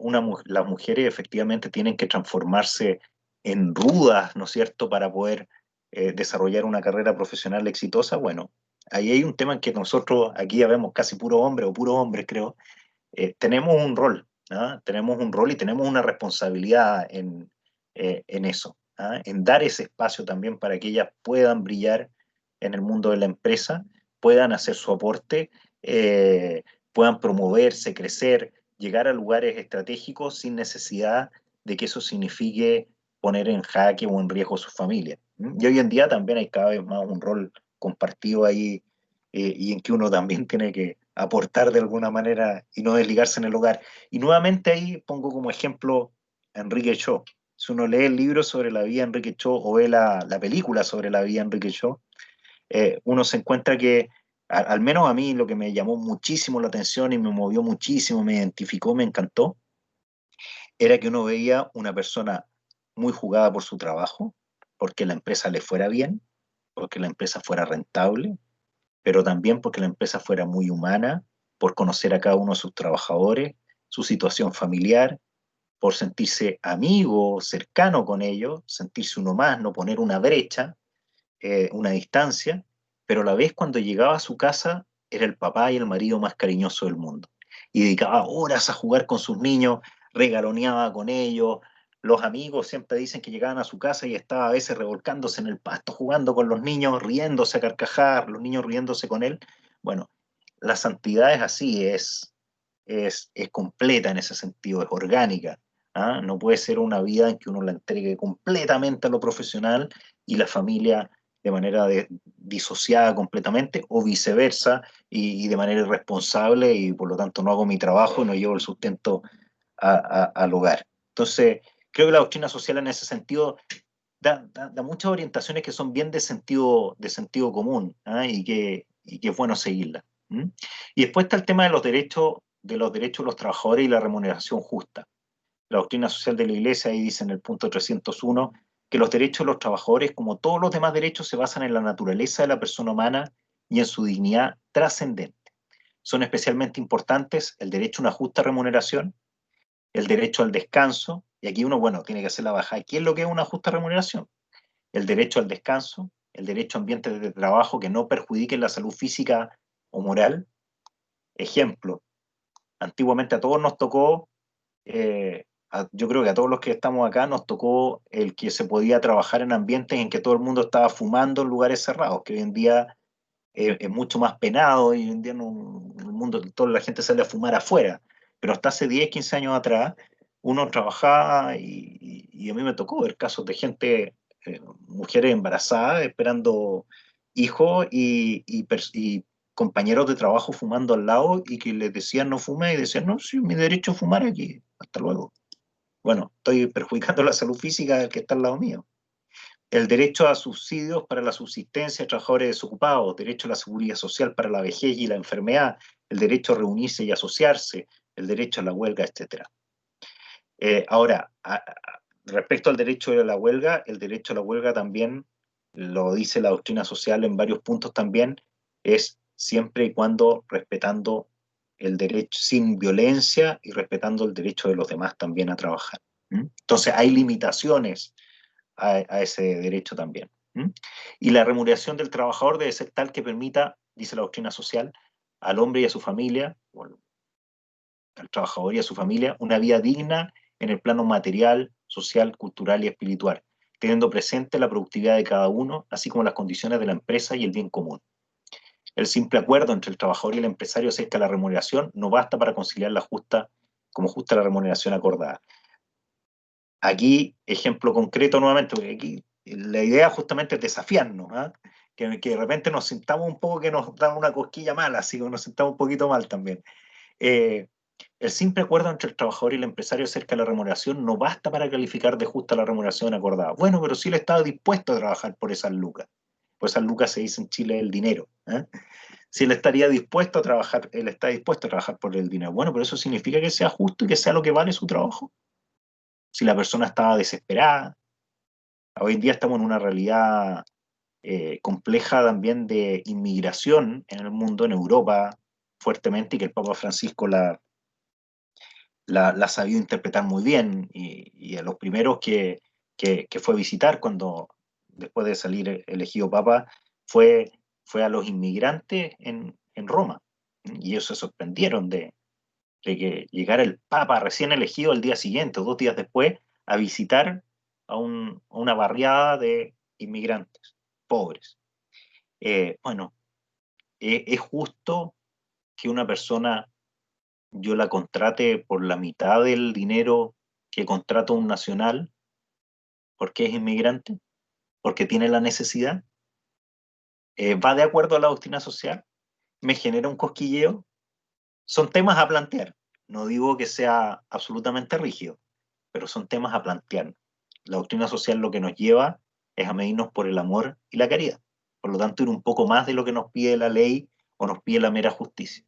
las mujeres efectivamente tienen que transformarse en rudas, ¿no es cierto?, para poder desarrollar una carrera profesional exitosa? Bueno, ahí hay un tema en que nosotros aquí ya vemos casi puro hombre o puro hombre, creo. Tenemos un rol, ¿ah? Tenemos un rol y tenemos una responsabilidad en eso, ¿ah? En dar ese espacio también para que ellas puedan brillar en el mundo de la empresa, puedan hacer su aporte, puedan promoverse, crecer, llegar a lugares estratégicos sin necesidad de que eso signifique poner en jaque o en riesgo su familia. Y hoy en día también hay cada vez más un rol compartido ahí, y en que uno también tiene que aportar de alguna manera y no desligarse en el hogar. Y nuevamente ahí pongo como ejemplo a Enrique Shaw. Si uno lee el libro sobre la vida de Enrique Shaw o ve la película sobre la vida de Enrique Shaw, uno se encuentra que, al menos a mí, lo que me llamó muchísimo la atención y me movió muchísimo, me identificó, me encantó, era que uno veía una persona muy jugada por su trabajo, porque la empresa le fuera bien, porque la empresa fuera rentable, pero también porque la empresa fuera muy humana, por conocer a cada uno de sus trabajadores, su situación familiar, por sentirse amigo, cercano con ellos, sentirse uno más, no poner una brecha, una distancia, pero a la vez cuando llegaba a su casa era el papá y el marido más cariñoso del mundo. Y dedicaba horas a jugar con sus niños, regaloneaba con ellos. Los amigos siempre dicen que llegaban a su casa y estaba a veces revolcándose en el pasto, jugando con los niños, riéndose a carcajar, los niños riéndose con él. Bueno, la santidad es así, es completa en ese sentido, es orgánica. ¿Ah? No puede ser una vida en que uno la entregue completamente a lo profesional y la familia de manera disociada completamente, o viceversa, y de manera irresponsable, y por lo tanto no hago mi trabajo y no llevo el sustento al hogar. Entonces, creo que la doctrina social en ese sentido da muchas orientaciones que son bien de sentido común, ¿ah? y que es bueno seguirlas. Y después está el tema de los derechos de los trabajadores y la remuneración justa. La doctrina social de la Iglesia, ahí dice en el punto 301, que los derechos de los trabajadores, como todos los demás derechos, se basan en la naturaleza de la persona humana y en su dignidad trascendente. Son especialmente importantes el derecho a una justa remuneración, el derecho al descanso, y aquí uno, bueno, tiene que hacer la bajada. ¿Qué es lo que es una justa remuneración? El derecho al descanso, el derecho a ambientes de trabajo que no perjudiquen la salud física o moral. Ejemplo, antiguamente a todos nos tocó, yo creo que a todos los que estamos acá nos tocó el que se podía trabajar en ambientes en que todo el mundo estaba fumando en lugares cerrados, que hoy en día es mucho más penado, y hoy en día en el mundo toda la gente sale a fumar afuera, pero hasta hace 10, 15 años atrás uno trabajaba y a mí me tocó ver casos de gente, mujeres embarazadas esperando hijos y compañeros de trabajo fumando al lado y que les decían no fume y decían no, sí, mi derecho a fumar aquí, hasta luego. Bueno, estoy perjudicando la salud física del que está al lado mío. El derecho a subsidios para la subsistencia de trabajadores desocupados, derecho a la seguridad social para la vejez y la enfermedad, el derecho a reunirse y asociarse, el derecho a la huelga, etc. Ahora, respecto al derecho a la huelga, el derecho a la huelga también, lo dice la doctrina social en varios puntos también, es siempre y cuando respetando el derecho, sin violencia y respetando el derecho de los demás también a trabajar. Entonces, hay limitaciones a ese derecho también. Y la remuneración del trabajador debe ser tal que permita, dice la doctrina social, al hombre y a su familia, o al trabajador y a su familia, una vida digna en el plano material, social, cultural y espiritual, teniendo presente la productividad de cada uno, así como las condiciones de la empresa y el bien común. El simple acuerdo entre el trabajador y el empresario acerca de la remuneración no basta para conciliar como justa la remuneración acordada. Aquí, ejemplo concreto nuevamente, porque aquí la idea justamente es desafiarnos, ¿eh? Que de repente nos sintamos un poco, que nos da una cosquilla mala, así que nos sintamos un poquito mal también. El simple acuerdo entre el trabajador y el empresario acerca de la remuneración no basta para calificar de justa la remuneración acordada. Bueno, pero si él estaba dispuesto a trabajar por esas lucas. Por esas lucas se dice en Chile el dinero. Si él estaría dispuesto a trabajar, él está dispuesto a trabajar por el dinero. Bueno, pero eso significa que sea justo y que sea lo que vale su trabajo. Si la persona estaba desesperada. Hoy en día estamos en una realidad compleja también de inmigración en el mundo, en Europa, fuertemente, y que el Papa Francisco la ha sabido interpretar muy bien, y a los primeros que fue a visitar después de salir elegido Papa, fue a los inmigrantes en Roma, y ellos se sorprendieron de que llegara el Papa recién elegido el día siguiente, o 2 días después, a visitar a una barriada de inmigrantes pobres. Bueno, es justo que una persona yo la contrate por la mitad del dinero que contrata un nacional porque es inmigrante, porque tiene la necesidad. Va de acuerdo a la doctrina social, me genera un cosquilleo. Son temas a plantear. No digo que sea absolutamente rígido, pero son temas a plantear. La doctrina social lo que nos lleva es a medirnos por el amor y la caridad. Por lo tanto, ir un poco más de lo que nos pide la ley o nos pide la mera justicia.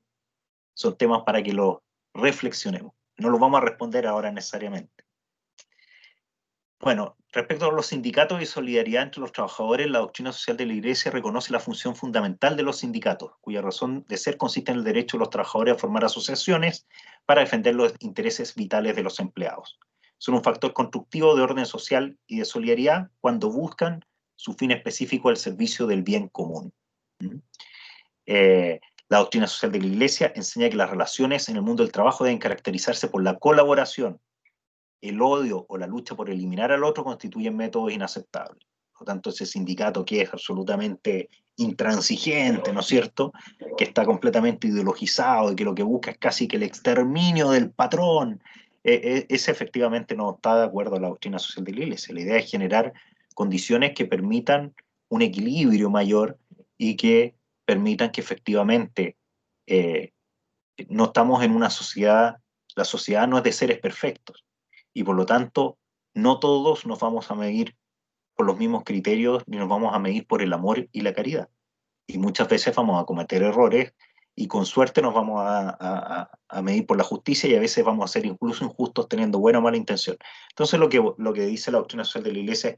Son temas para que los reflexionemos. No los vamos a responder ahora necesariamente. Bueno, respecto a los sindicatos y solidaridad entre los trabajadores, la doctrina social de la Iglesia reconoce la función fundamental de los sindicatos, cuya razón de ser consiste en el derecho de los trabajadores a formar asociaciones para defender los intereses vitales de los empleados. Son un factor constructivo de orden social y de solidaridad cuando buscan su fin específico al servicio del bien común. La doctrina social de la Iglesia enseña que las relaciones en el mundo del trabajo deben caracterizarse por la colaboración. El odio o la lucha por eliminar al otro constituyen métodos inaceptables. Por lo tanto, ese sindicato que es absolutamente intransigente, ¿no es cierto?, que está completamente ideologizado y que lo que busca es casi que el exterminio del patrón, ese efectivamente no está de acuerdo a la doctrina social de la Iglesia. La idea es generar condiciones que permitan un equilibrio mayor y que permitan que efectivamente no estamos en una sociedad, la sociedad no es de seres perfectos, y por lo tanto no todos nos vamos a medir por los mismos criterios ni nos vamos a medir por el amor y la caridad. Y muchas veces vamos a cometer errores y con suerte nos vamos a medir por la justicia y a veces vamos a ser incluso injustos teniendo buena o mala intención. Entonces lo que dice la doctrina social de la Iglesia es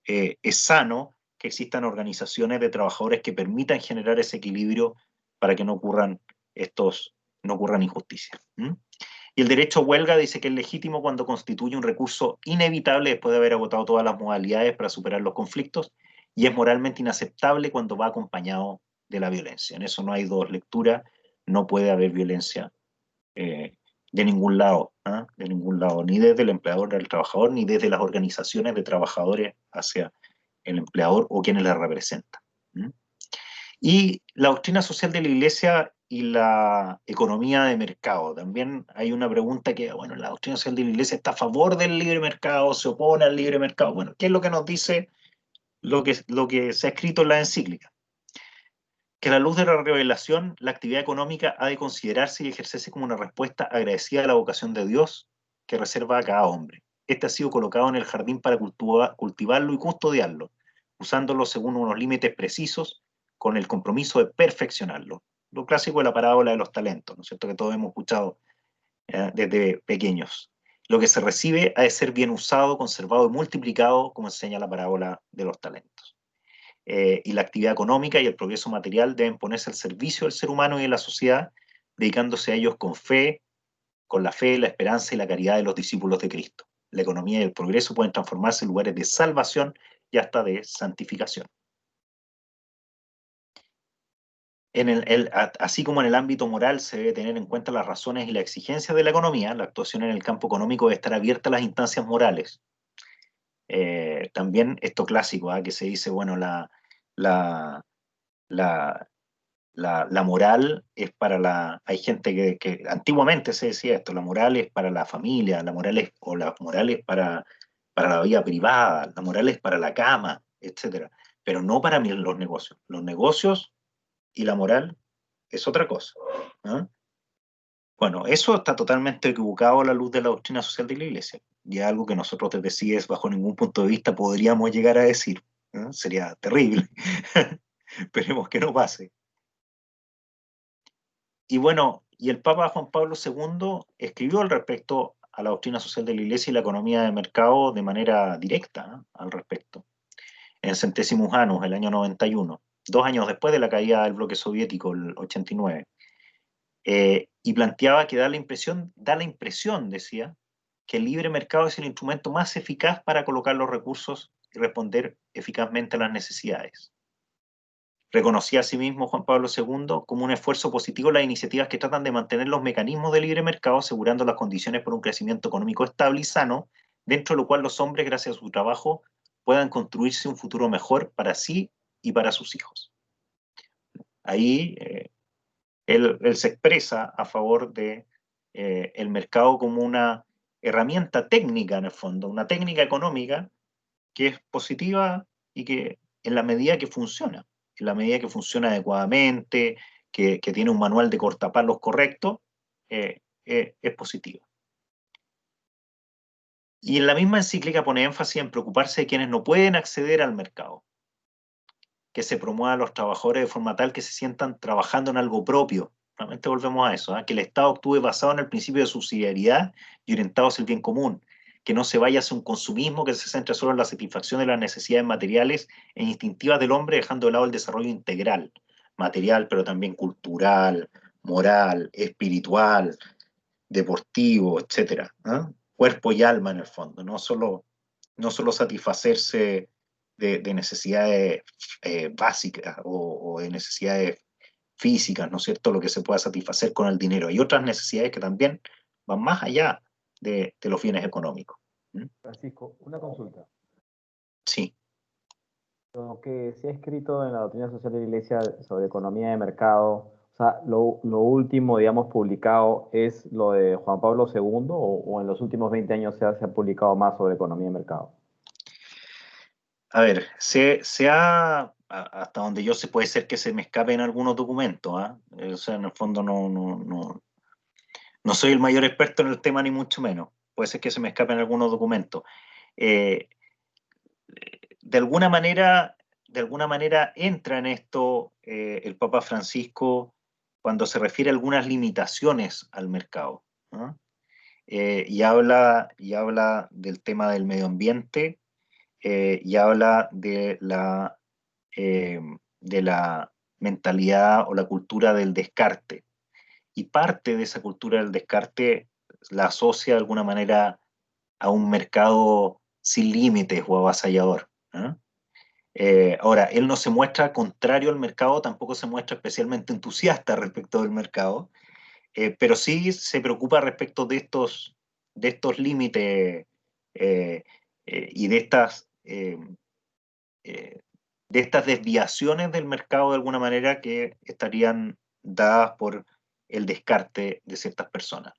que es sano que existan organizaciones de trabajadores que permitan generar ese equilibrio para que no ocurran injusticias. Y el derecho a huelga dice que es legítimo cuando constituye un recurso inevitable después de haber agotado todas las modalidades para superar los conflictos, y es moralmente inaceptable cuando va acompañado de la violencia. En eso no hay dos lecturas, no puede haber violencia de ningún lado, de ningún lado, ni desde el empleador del trabajador, ni desde las organizaciones de trabajadores hacia el empleador o quienes la representan. Y la doctrina social de la Iglesia y la economía de mercado. También hay una pregunta que, bueno, la doctrina social de la Iglesia está a favor del libre mercado, se opone al libre mercado. Bueno, ¿qué es lo que nos dice lo que se ha escrito en la encíclica? Que a la luz de la revelación, la actividad económica ha de considerarse y ejercerse como una respuesta agradecida a la vocación de Dios que reserva a cada hombre. Este ha sido colocado en el jardín para cultivarlo y custodiarlo, usándolo según unos límites precisos, con el compromiso de perfeccionarlo. Lo clásico de la parábola de los talentos, ¿no es cierto?, que todos hemos escuchado desde pequeños. Lo que se recibe ha de ser bien usado, conservado y multiplicado, como enseña la parábola de los talentos. Y la actividad económica y el progreso material deben ponerse al servicio del ser humano y de la sociedad, dedicándose a ellos con la fe, la esperanza y la caridad de los discípulos de Cristo. La economía y el progreso pueden transformarse en lugares de salvación y hasta de santificación. Así como en el ámbito moral se debe tener en cuenta las razones y las exigencias de la economía, la actuación en el campo económico debe estar abierta a las instancias morales. También esto clásico, que se dice, bueno, la moral es para la... Hay gente que antiguamente se decía esto, la moral es para la familia, la moral es para la vida privada, la moral es para la cama, etc. Pero no para los negocios. Los negocios y la moral es otra cosa. Bueno, eso está totalmente equivocado a la luz de la doctrina social de la Iglesia. Y es algo que nosotros desde CIES, bajo ningún punto de vista, podríamos llegar a decir. Sería terrible. Esperemos que no pase. Y bueno, y el Papa Juan Pablo II escribió al respecto a la doctrina social de la Iglesia y la economía de mercado de manera directa al respecto. En Centésimos Annus, el año 91, 2 años después de la caída del bloque soviético, el 89. Y planteaba que da la impresión, decía, que el libre mercado es el instrumento más eficaz para colocar los recursos y responder eficazmente a las necesidades. Reconocía asimismo Juan Pablo II como un esfuerzo positivo las iniciativas que tratan de mantener los mecanismos del libre mercado, asegurando las condiciones para un crecimiento económico estable y sano, dentro de lo cual los hombres, gracias a su trabajo, puedan construirse un futuro mejor para sí y para sus hijos. Ahí él se expresa a favor de el mercado como una herramienta técnica, en el fondo, una técnica económica que es positiva y que en la medida que funciona adecuadamente, que tiene un manual de cortapalos correcto, es positiva. Y en la misma encíclica pone énfasis en preocuparse de quienes no pueden acceder al mercado, que se promueva a los trabajadores de forma tal que se sientan trabajando en algo propio. Realmente volvemos a eso, que el Estado actúe basado en el principio de subsidiariedad y orientado hacia el bien común, que no se vaya hacia un consumismo que se centre solo en la satisfacción de las necesidades materiales e instintivas del hombre, dejando de lado el desarrollo integral, material, pero también cultural, moral, espiritual, deportivo, etc. Cuerpo y alma en el fondo, no solo satisfacerse de necesidades básicas o de necesidades físicas, ¿no es cierto?, lo que se pueda satisfacer con el dinero. Hay otras necesidades que también van más allá de los bienes económicos. Francisco, una consulta. Sí. Lo que se ha escrito en la doctrina social de la Iglesia sobre economía de mercado, o sea, lo último, digamos, publicado es lo de Juan Pablo II o en los últimos 20 años se ha publicado más sobre economía de mercado. A ver, hasta donde yo sé, puede ser que se me escapen algunos documentos, O sea, en el fondo no soy el mayor experto en el tema, ni mucho menos. Puede ser que se me escapen algunos documentos. De alguna manera entra en esto el Papa Francisco cuando se refiere a algunas limitaciones al mercado, ¿no? Y habla del tema del medio ambiente, y habla de la mentalidad o la cultura del descarte. Y parte de esa cultura del descarte la asocia de alguna manera a un mercado sin límites o avasallador, ¿no? Ahora, él no se muestra contrario al mercado, tampoco se muestra especialmente entusiasta respecto del mercado, pero sí se preocupa respecto de estos límites y de estas desviaciones del mercado de alguna manera que estarían dadas por el descarte de ciertas personas.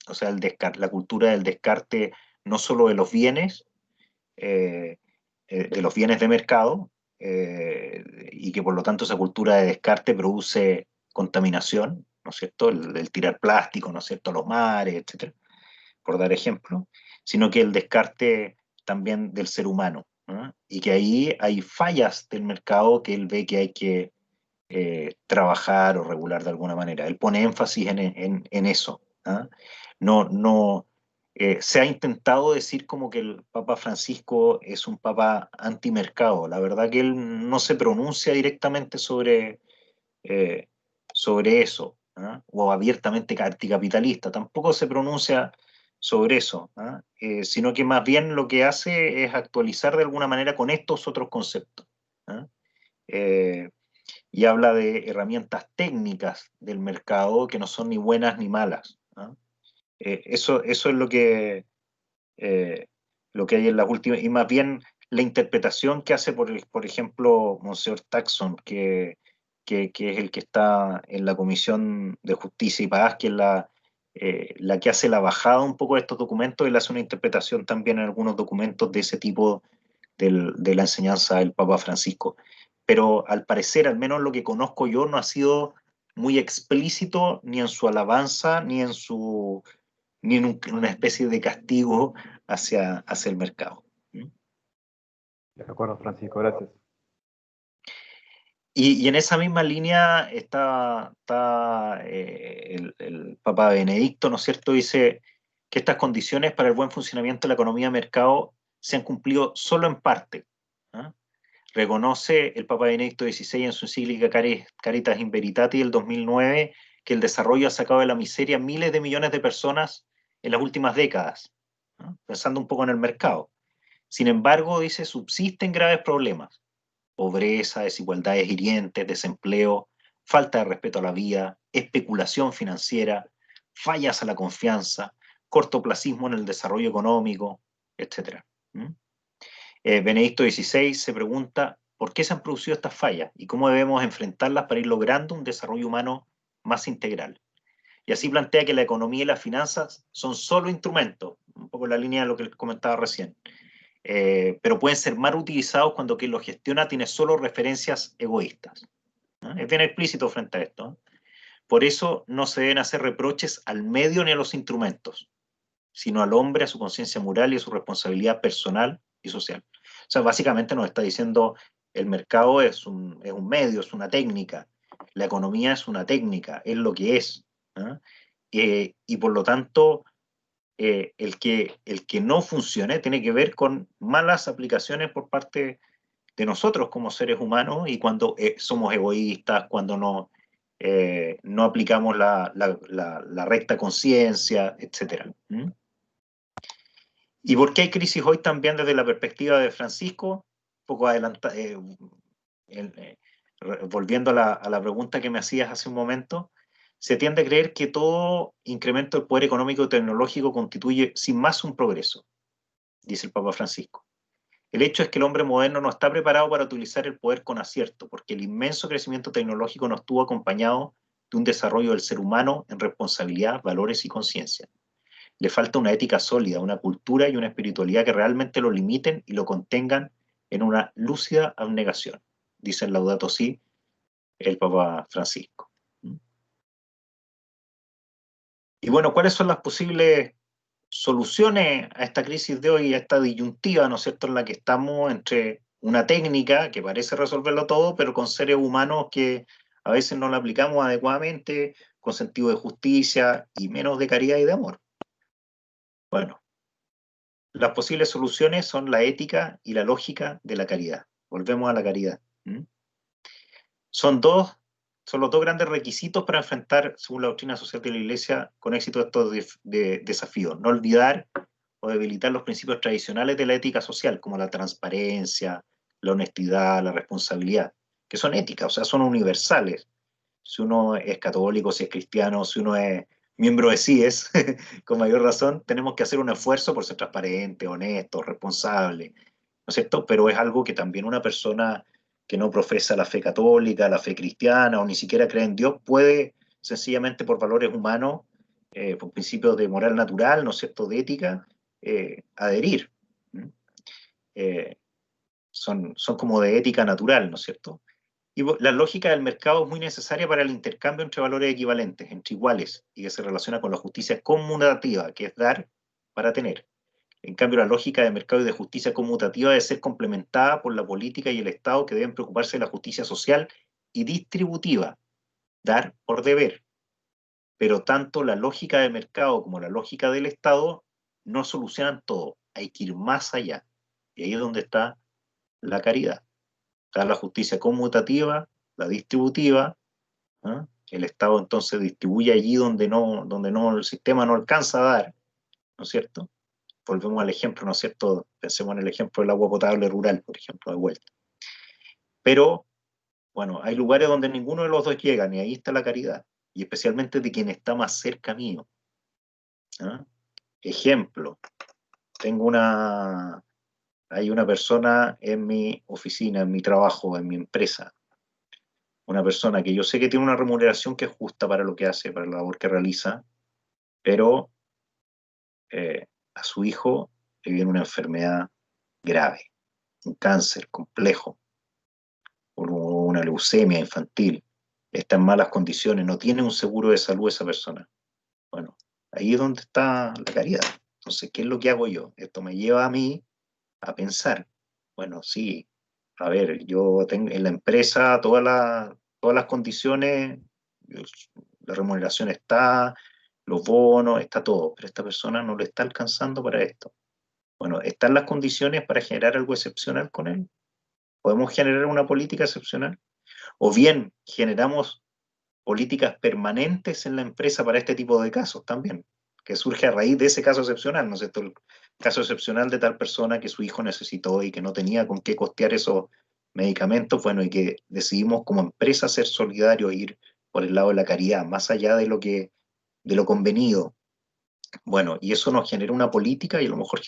O sea, la cultura del descarte no solo de los bienes, de mercado, y que por lo tanto esa cultura de descarte produce contaminación, ¿no es cierto? El tirar plástico, ¿no es cierto?, a los mares, etcétera, por dar ejemplo, sino que el descarte también del ser humano, ¿no? Y que ahí hay fallas del mercado que él ve que hay que trabajar o regular de alguna manera. Él pone énfasis en eso, ¿ah? No, se ha intentado decir como que el Papa Francisco es un papa antimercado. La verdad que él no se pronuncia directamente sobre eso, ¿ah? O abiertamente anticapitalista. Tampoco se pronuncia sobre eso, ¿ah? Sino que más bien lo que hace es actualizar de alguna manera con estos otros conceptos, ¿ah? Y habla de herramientas técnicas del mercado que no son ni buenas ni malas, ¿no? Eso es lo que hay en las últimas, y más bien la interpretación que hace, por ejemplo, Monseñor Taxon, que es el que está en la Comisión de Justicia y Paz, que es la que hace la bajada un poco de estos documentos, y le hace una interpretación también en algunos documentos de ese tipo de la enseñanza del Papa Francisco. Pero al parecer, al menos lo que conozco yo, no ha sido muy explícito ni en su alabanza, ni en una especie de castigo hacia el mercado. De acuerdo, Francisco, gracias. Y en esa misma línea está el Papa Benedicto, ¿no es cierto? Dice que estas condiciones para el buen funcionamiento de la economía de mercado se han cumplido solo en parte, ¿no? Reconoce el Papa Benedicto XVI en su encíclica Caritas in Veritate del 2009 que el desarrollo ha sacado de la miseria miles de millones de personas en las últimas décadas, ¿no? Pensando un poco en el mercado. Sin embargo, dice, subsisten graves problemas: pobreza, desigualdades hirientes, desempleo, falta de respeto a la vida, especulación financiera, fallas a la confianza, cortoplacismo en el desarrollo económico, etc. Benedicto XVI se pregunta por qué se han producido estas fallas y cómo debemos enfrentarlas para ir logrando un desarrollo humano más integral. Y así plantea que la economía y las finanzas son solo instrumentos, un poco en la línea de lo que les comentaba recién, pero pueden ser mal utilizados cuando quien los gestiona tiene solo referencias egoístas, ¿no? Es bien explícito frente a esto, ¿no? Por eso no se deben hacer reproches al medio ni a los instrumentos, sino al hombre, a su conciencia moral y a su responsabilidad personal y social. O sea, básicamente nos está diciendo, el mercado es un medio, es una técnica, la economía es una técnica, es lo que es, ¿no? Y por lo tanto, el que no funcione tiene que ver con malas aplicaciones por parte de nosotros como seres humanos, y cuando somos egoístas, cuando no aplicamos la recta conciencia, etc. ¿Y por qué hay crisis hoy también desde la perspectiva de Francisco? Un poco volviendo a la pregunta que me hacías hace un momento, se tiende a creer que todo incremento del poder económico y tecnológico constituye sin más un progreso, dice el Papa Francisco. El hecho es que el hombre moderno no está preparado para utilizar el poder con acierto, porque el inmenso crecimiento tecnológico no estuvo acompañado de un desarrollo del ser humano en responsabilidad, valores y conciencia. Le falta una ética sólida, una cultura y una espiritualidad que realmente lo limiten y lo contengan en una lúcida abnegación, dice en Laudato Si el Papa Francisco. Y bueno, ¿cuáles son las posibles soluciones a esta crisis de hoy, a esta disyuntiva, ¿no es cierto?, en la que estamos entre una técnica que parece resolverlo todo, pero con seres humanos que a veces no la aplicamos adecuadamente, con sentido de justicia y menos de caridad y de amor. Bueno, las posibles soluciones son la ética y la lógica de la caridad. Volvemos a la caridad. Son los dos grandes requisitos para enfrentar, según la doctrina social de la Iglesia, con éxito estos desafíos. No olvidar o debilitar los principios tradicionales de la ética social, como la transparencia, la honestidad, la responsabilidad, que son éticas, o sea, son universales. Si uno es católico, si es cristiano, si uno es miembro de CIES, con mayor razón, tenemos que hacer un esfuerzo por ser transparente, honesto, responsable, ¿no es cierto? Pero es algo que también una persona que no profesa la fe católica, la fe cristiana, o ni siquiera cree en Dios, puede sencillamente por valores humanos, por principios de moral natural, ¿no es cierto?, de ética, adherir. Son como de ética natural, ¿no es cierto? Y la lógica del mercado es muy necesaria para el intercambio entre valores equivalentes, entre iguales, y que se relaciona con la justicia conmutativa, que es dar para tener. En cambio, la lógica de mercado y de justicia conmutativa debe ser complementada por la política y el Estado, que deben preocuparse de la justicia social y distributiva, dar por deber. Pero tanto la lógica de mercado como la lógica del Estado no solucionan todo, hay que ir más allá. Y ahí es donde está la caridad. Está la justicia conmutativa, la distributiva, ¿eh? El Estado entonces distribuye allí donde no el sistema no alcanza a dar, ¿no es cierto? Volvemos al ejemplo, ¿no es cierto? Pensemos en el ejemplo del agua potable rural, por ejemplo, de vuelta. Pero, bueno, hay lugares donde ninguno de los dos llegan y ahí está la caridad, y especialmente de quien está más cerca mío. ¿Eh? Ejemplo, hay una persona en mi oficina, en mi trabajo, en mi empresa, una persona que yo sé que tiene una remuneración que es justa para lo que hace, para la labor que realiza, pero a su hijo le viene una enfermedad grave, un cáncer complejo, una leucemia infantil, está en malas condiciones, no tiene un seguro de salud esa persona. Bueno, ahí es donde está la caridad. Entonces, ¿qué es lo que hago yo? Esto me lleva a mí a pensar, bueno, sí, a ver, yo tengo en la empresa todas las condiciones, la remuneración está, los bonos, está todo, pero esta persona no lo está alcanzando para esto. Bueno, ¿están las condiciones para generar algo excepcional con él? ¿Podemos generar una política excepcional? ¿O bien generamos políticas permanentes en la empresa para este tipo de casos también, que surge a raíz de ese caso excepcional, ¿no es cierto? El caso excepcional de tal persona que su hijo necesitó y que no tenía con qué costear esos medicamentos, bueno, y que decidimos como empresa ser solidarios, ir por el lado de la caridad, más allá de lo convenido. Bueno, y eso nos genera una política y a lo mejor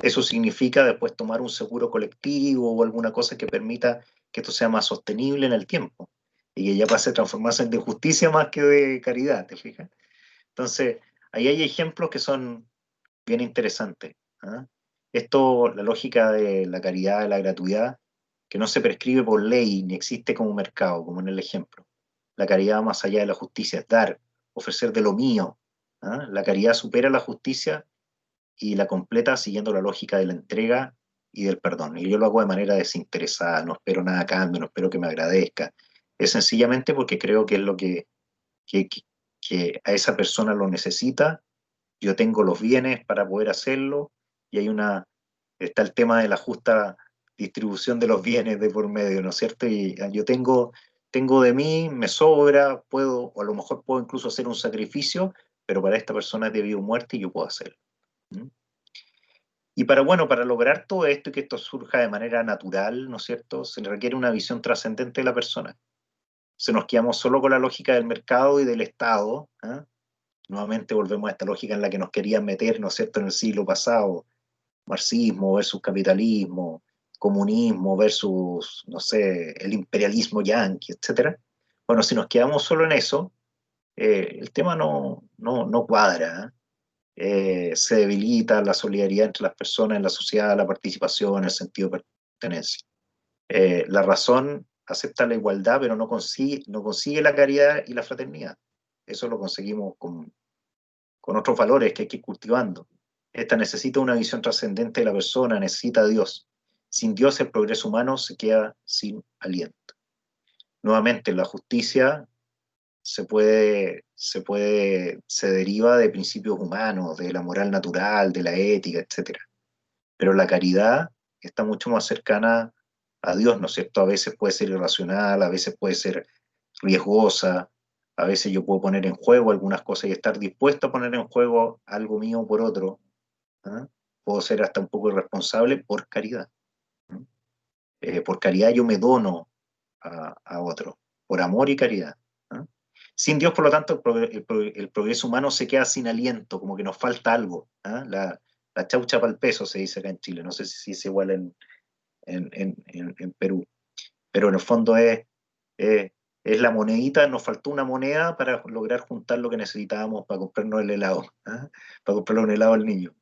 eso significa después tomar un seguro colectivo o alguna cosa que permita que esto sea más sostenible en el tiempo y que ya pase a transformarse en de justicia más que de caridad, ¿te fijas? Entonces, ahí hay ejemplos que son bien interesantes. ¿Ah? La lógica de la caridad, de la gratuidad, que no se prescribe por ley ni existe como mercado, como en el ejemplo. La caridad más allá de la justicia es dar, ofrecer de lo mío. ¿Ah? La caridad supera la justicia y la completa siguiendo la lógica de la entrega y del perdón. Y yo lo hago de manera desinteresada, no espero nada a cambio, no espero que me agradezca. Es sencillamente porque creo que es lo que, que a esa persona lo necesita, yo tengo los bienes para poder hacerlo y está el tema de la justa distribución de los bienes de por medio, ¿no es cierto? Y yo tengo de mí, me sobra, puedo, o a lo mejor puedo incluso hacer un sacrificio, pero para esta persona es debido a muerte y yo puedo hacerlo. ¿Mm? Y para lograr todo esto y que esto surja de manera natural, ¿no es cierto? Se le requiere una visión trascendente de la persona. Se nos quedamos solo con la lógica del mercado y del Estado. ¿Eh? Nuevamente volvemos a esta lógica en la que nos querían meter, ¿no es cierto?, en el siglo pasado. Marxismo versus capitalismo, comunismo versus, no sé, el imperialismo yanqui, etc. Bueno, si nos quedamos solo en eso, el tema no cuadra. Se debilita la solidaridad entre las personas en la sociedad, la participación, el sentido de pertenencia. La razón acepta la igualdad, pero no consigue la caridad y la fraternidad. Eso lo conseguimos con otros valores que hay que ir cultivando. Esta necesita una visión trascendente de la persona, necesita a Dios. Sin Dios el progreso humano se queda sin aliento. nuevamente, la justicia se deriva de principios humanos, de la moral natural, de la ética, etc. Pero la caridad está mucho más cercana a Dios, ¿no es cierto? A veces puede ser irracional, a veces puede ser riesgosa, a veces yo puedo poner en juego algunas cosas y estar dispuesto a poner en juego algo mío por otro. ¿Ah? Puedo ser hasta un poco irresponsable por caridad. Por caridad yo me dono a otro, por amor y caridad. ¿Ah? Sin Dios, por lo tanto, el progreso humano se queda sin aliento, como que nos falta algo. ¿Ah? La chaucha para el peso se dice acá en Chile, no sé si es igual en Perú, pero en el fondo es la monedita, nos faltó una moneda para lograr juntar lo que necesitábamos para comprarnos el helado, ¿ah? Para comprarle un helado al niño.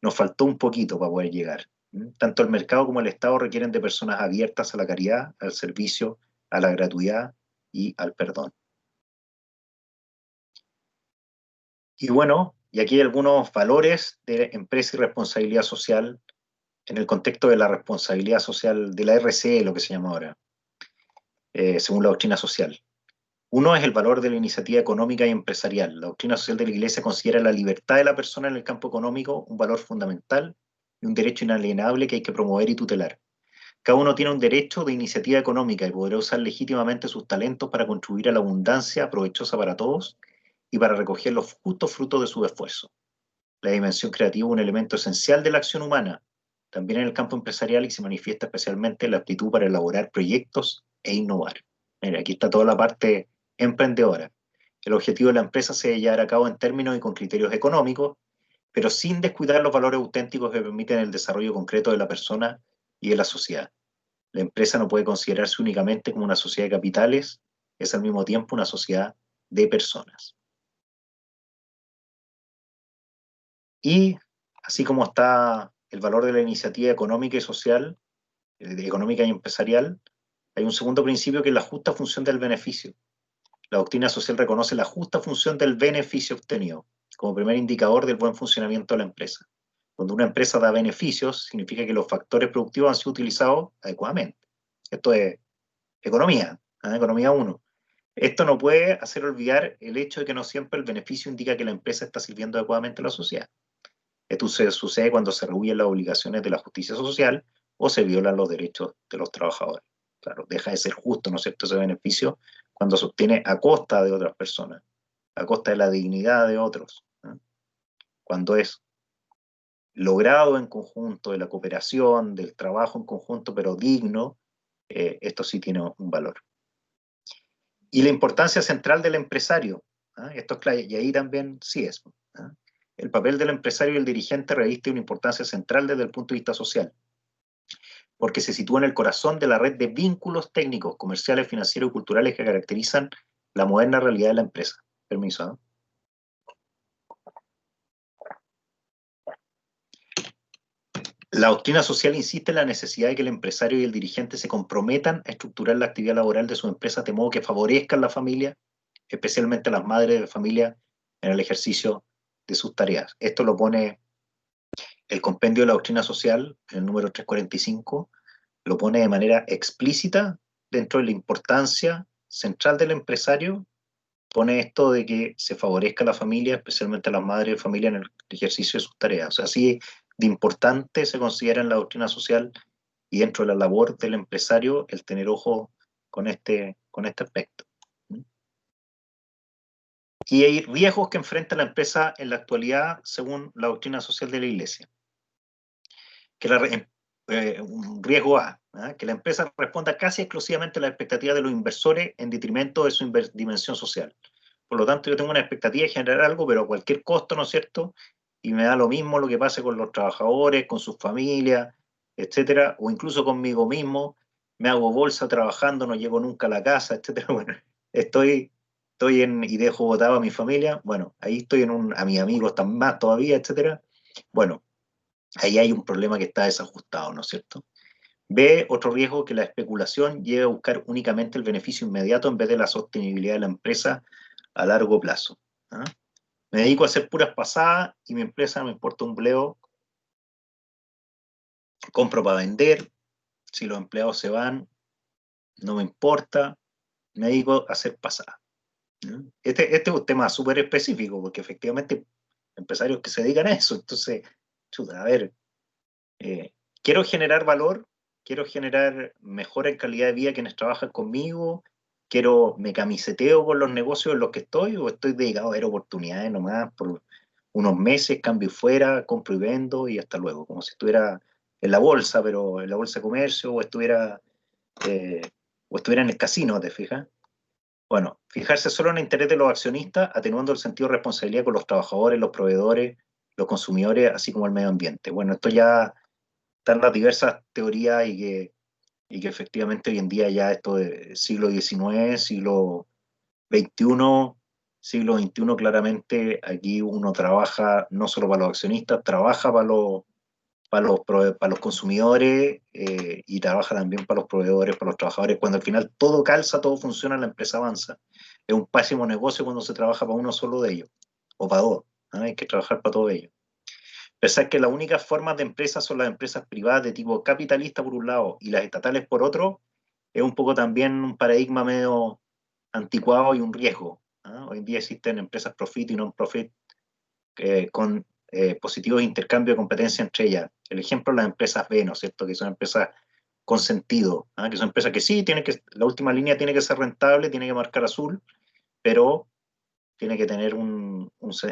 Nos faltó un poquito para poder llegar. Tanto el mercado como el Estado requieren de personas abiertas a la caridad, al servicio, a la gratuidad y al perdón. Y bueno, y aquí hay algunos valores de empresa y responsabilidad social en el contexto de la responsabilidad social de la RCE, lo que se llama ahora, según la doctrina social. Uno es el valor de la iniciativa económica y empresarial. La doctrina social de la Iglesia considera la libertad de la persona en el campo económico un valor fundamental y un derecho inalienable que hay que promover y tutelar. Cada uno tiene un derecho de iniciativa económica y podrá usar legítimamente sus talentos para contribuir a la abundancia provechosa para todos y para recoger los justos frutos de su esfuerzo. La dimensión creativa es un elemento esencial de la acción humana, también en el campo empresarial, y se manifiesta especialmente en la aptitud para elaborar proyectos e innovar. Mira, aquí está toda la parte emprendedora. El objetivo de la empresa se debe llevar a cabo en términos y con criterios económicos, pero sin descuidar los valores auténticos que permiten el desarrollo concreto de la persona y de la sociedad. La empresa no puede considerarse únicamente como una sociedad de capitales, es al mismo tiempo una sociedad de personas. Y así como está el valor de la iniciativa económica y social, económica y empresarial, hay un segundo principio que es la justa función del beneficio. La doctrina social reconoce la justa función del beneficio obtenido como primer indicador del buen funcionamiento de la empresa. Cuando una empresa da beneficios, significa que los factores productivos han sido utilizados adecuadamente. Esto es economía, ¿eh? Economía 1. Esto no puede hacer olvidar el hecho de que no siempre el beneficio indica que la empresa está sirviendo adecuadamente a la sociedad. Esto sucede cuando se rehuyen las obligaciones de la justicia social o se violan los derechos de los trabajadores. Claro, deja de ser justo, ¿no es cierto?, ese beneficio cuando se obtiene a costa de otras personas, a costa de la dignidad de otros, ¿eh? Cuando es logrado en conjunto, de la cooperación, del trabajo en conjunto, pero digno, esto sí tiene un valor. Y la importancia central del empresario, ¿eh? Esto es claro, y ahí también sí es. ¿Eh? El papel del empresario y el dirigente reviste una importancia central desde el punto de vista social, porque se sitúa en el corazón de la red de vínculos técnicos, comerciales, financieros y culturales que caracterizan la moderna realidad de la empresa. Permiso, ¿eh? La doctrina social insiste en la necesidad de que el empresario y el dirigente se comprometan a estructurar la actividad laboral de su empresa de modo que favorezcan la familia, especialmente a las madres de familia, en el ejercicio de sus tareas. Esto lo pone el compendio de la doctrina social, en el número 345, lo pone de manera explícita dentro de la importancia central del empresario, pone esto de que se favorezca a la familia, especialmente a las madres de familia, en el ejercicio de sus tareas. O sea, así de importante se considera en la doctrina social y dentro de la labor del empresario el tener ojo con este aspecto. Y hay riesgos que enfrenta la empresa en la actualidad según la doctrina social de la Iglesia. Que un riesgo A, ¿eh? Que la empresa responda casi exclusivamente a las expectativas de los inversores en detrimento de su dimensión social. Por lo tanto, yo tengo una expectativa de generar algo, pero a cualquier costo, ¿no es cierto? Y me da lo mismo lo que pase con los trabajadores, con sus familias, etcétera, o incluso conmigo mismo. Me hago bolsa trabajando, no llego nunca a la casa, etcétera. Bueno, estoy y dejo votado a mi familia. Bueno, ahí estoy a mis amigos también más todavía, etcétera. Bueno, ahí hay un problema que está desajustado, ¿no es cierto? B, otro riesgo, que la especulación lleve a buscar únicamente el beneficio inmediato en vez de la sostenibilidad de la empresa a largo plazo. ¿Ah? Me dedico a hacer puras pasadas y mi empresa no me importa un bleo. Compro para vender. Si los empleados se van, no me importa, me dedico a hacer pasada. ¿No? Este es un tema súper específico, porque efectivamente empresarios que se dedican a eso, entonces, chuta, a ver, quiero generar valor, quiero generar mejora en calidad de vida quienes trabajan conmigo, me camiseteo con los negocios en los que estoy, o estoy dedicado a ver oportunidades nomás por unos meses, cambio fuera, compro y vendo y hasta luego, como si estuviera en la bolsa, pero en la bolsa de comercio, eh, o estuviera en el casino, ¿te fijas? Bueno, fijarse solo en el interés de los accionistas, atenuando el sentido de responsabilidad con los trabajadores, los proveedores, los consumidores, así como el medio ambiente. Bueno, esto ya están las diversas teorías y que efectivamente hoy en día ya esto de siglo XIX, siglo XXI, claramente aquí uno trabaja no solo para los accionistas, trabaja para los consumidores y trabaja también para los proveedores, para los trabajadores. Cuando al final todo calza, todo funciona, la empresa avanza. Es un pésimo negocio cuando se trabaja para uno solo de ellos, o para dos. ¿No? Hay que trabajar para todos ellos. Pensar que las únicas formas de empresas son las empresas privadas de tipo capitalista por un lado y las estatales por otro, es un poco también un paradigma medio anticuado y un riesgo. ¿No? Hoy en día existen empresas profit y non-profit con positivos intercambios de competencia entre ellas. El ejemplo las empresas B, ¿no es cierto? Que son empresas con sentido, ¿no? Que son empresas que sí, la última línea tiene que ser rentable, tiene que marcar azul, pero tiene que tener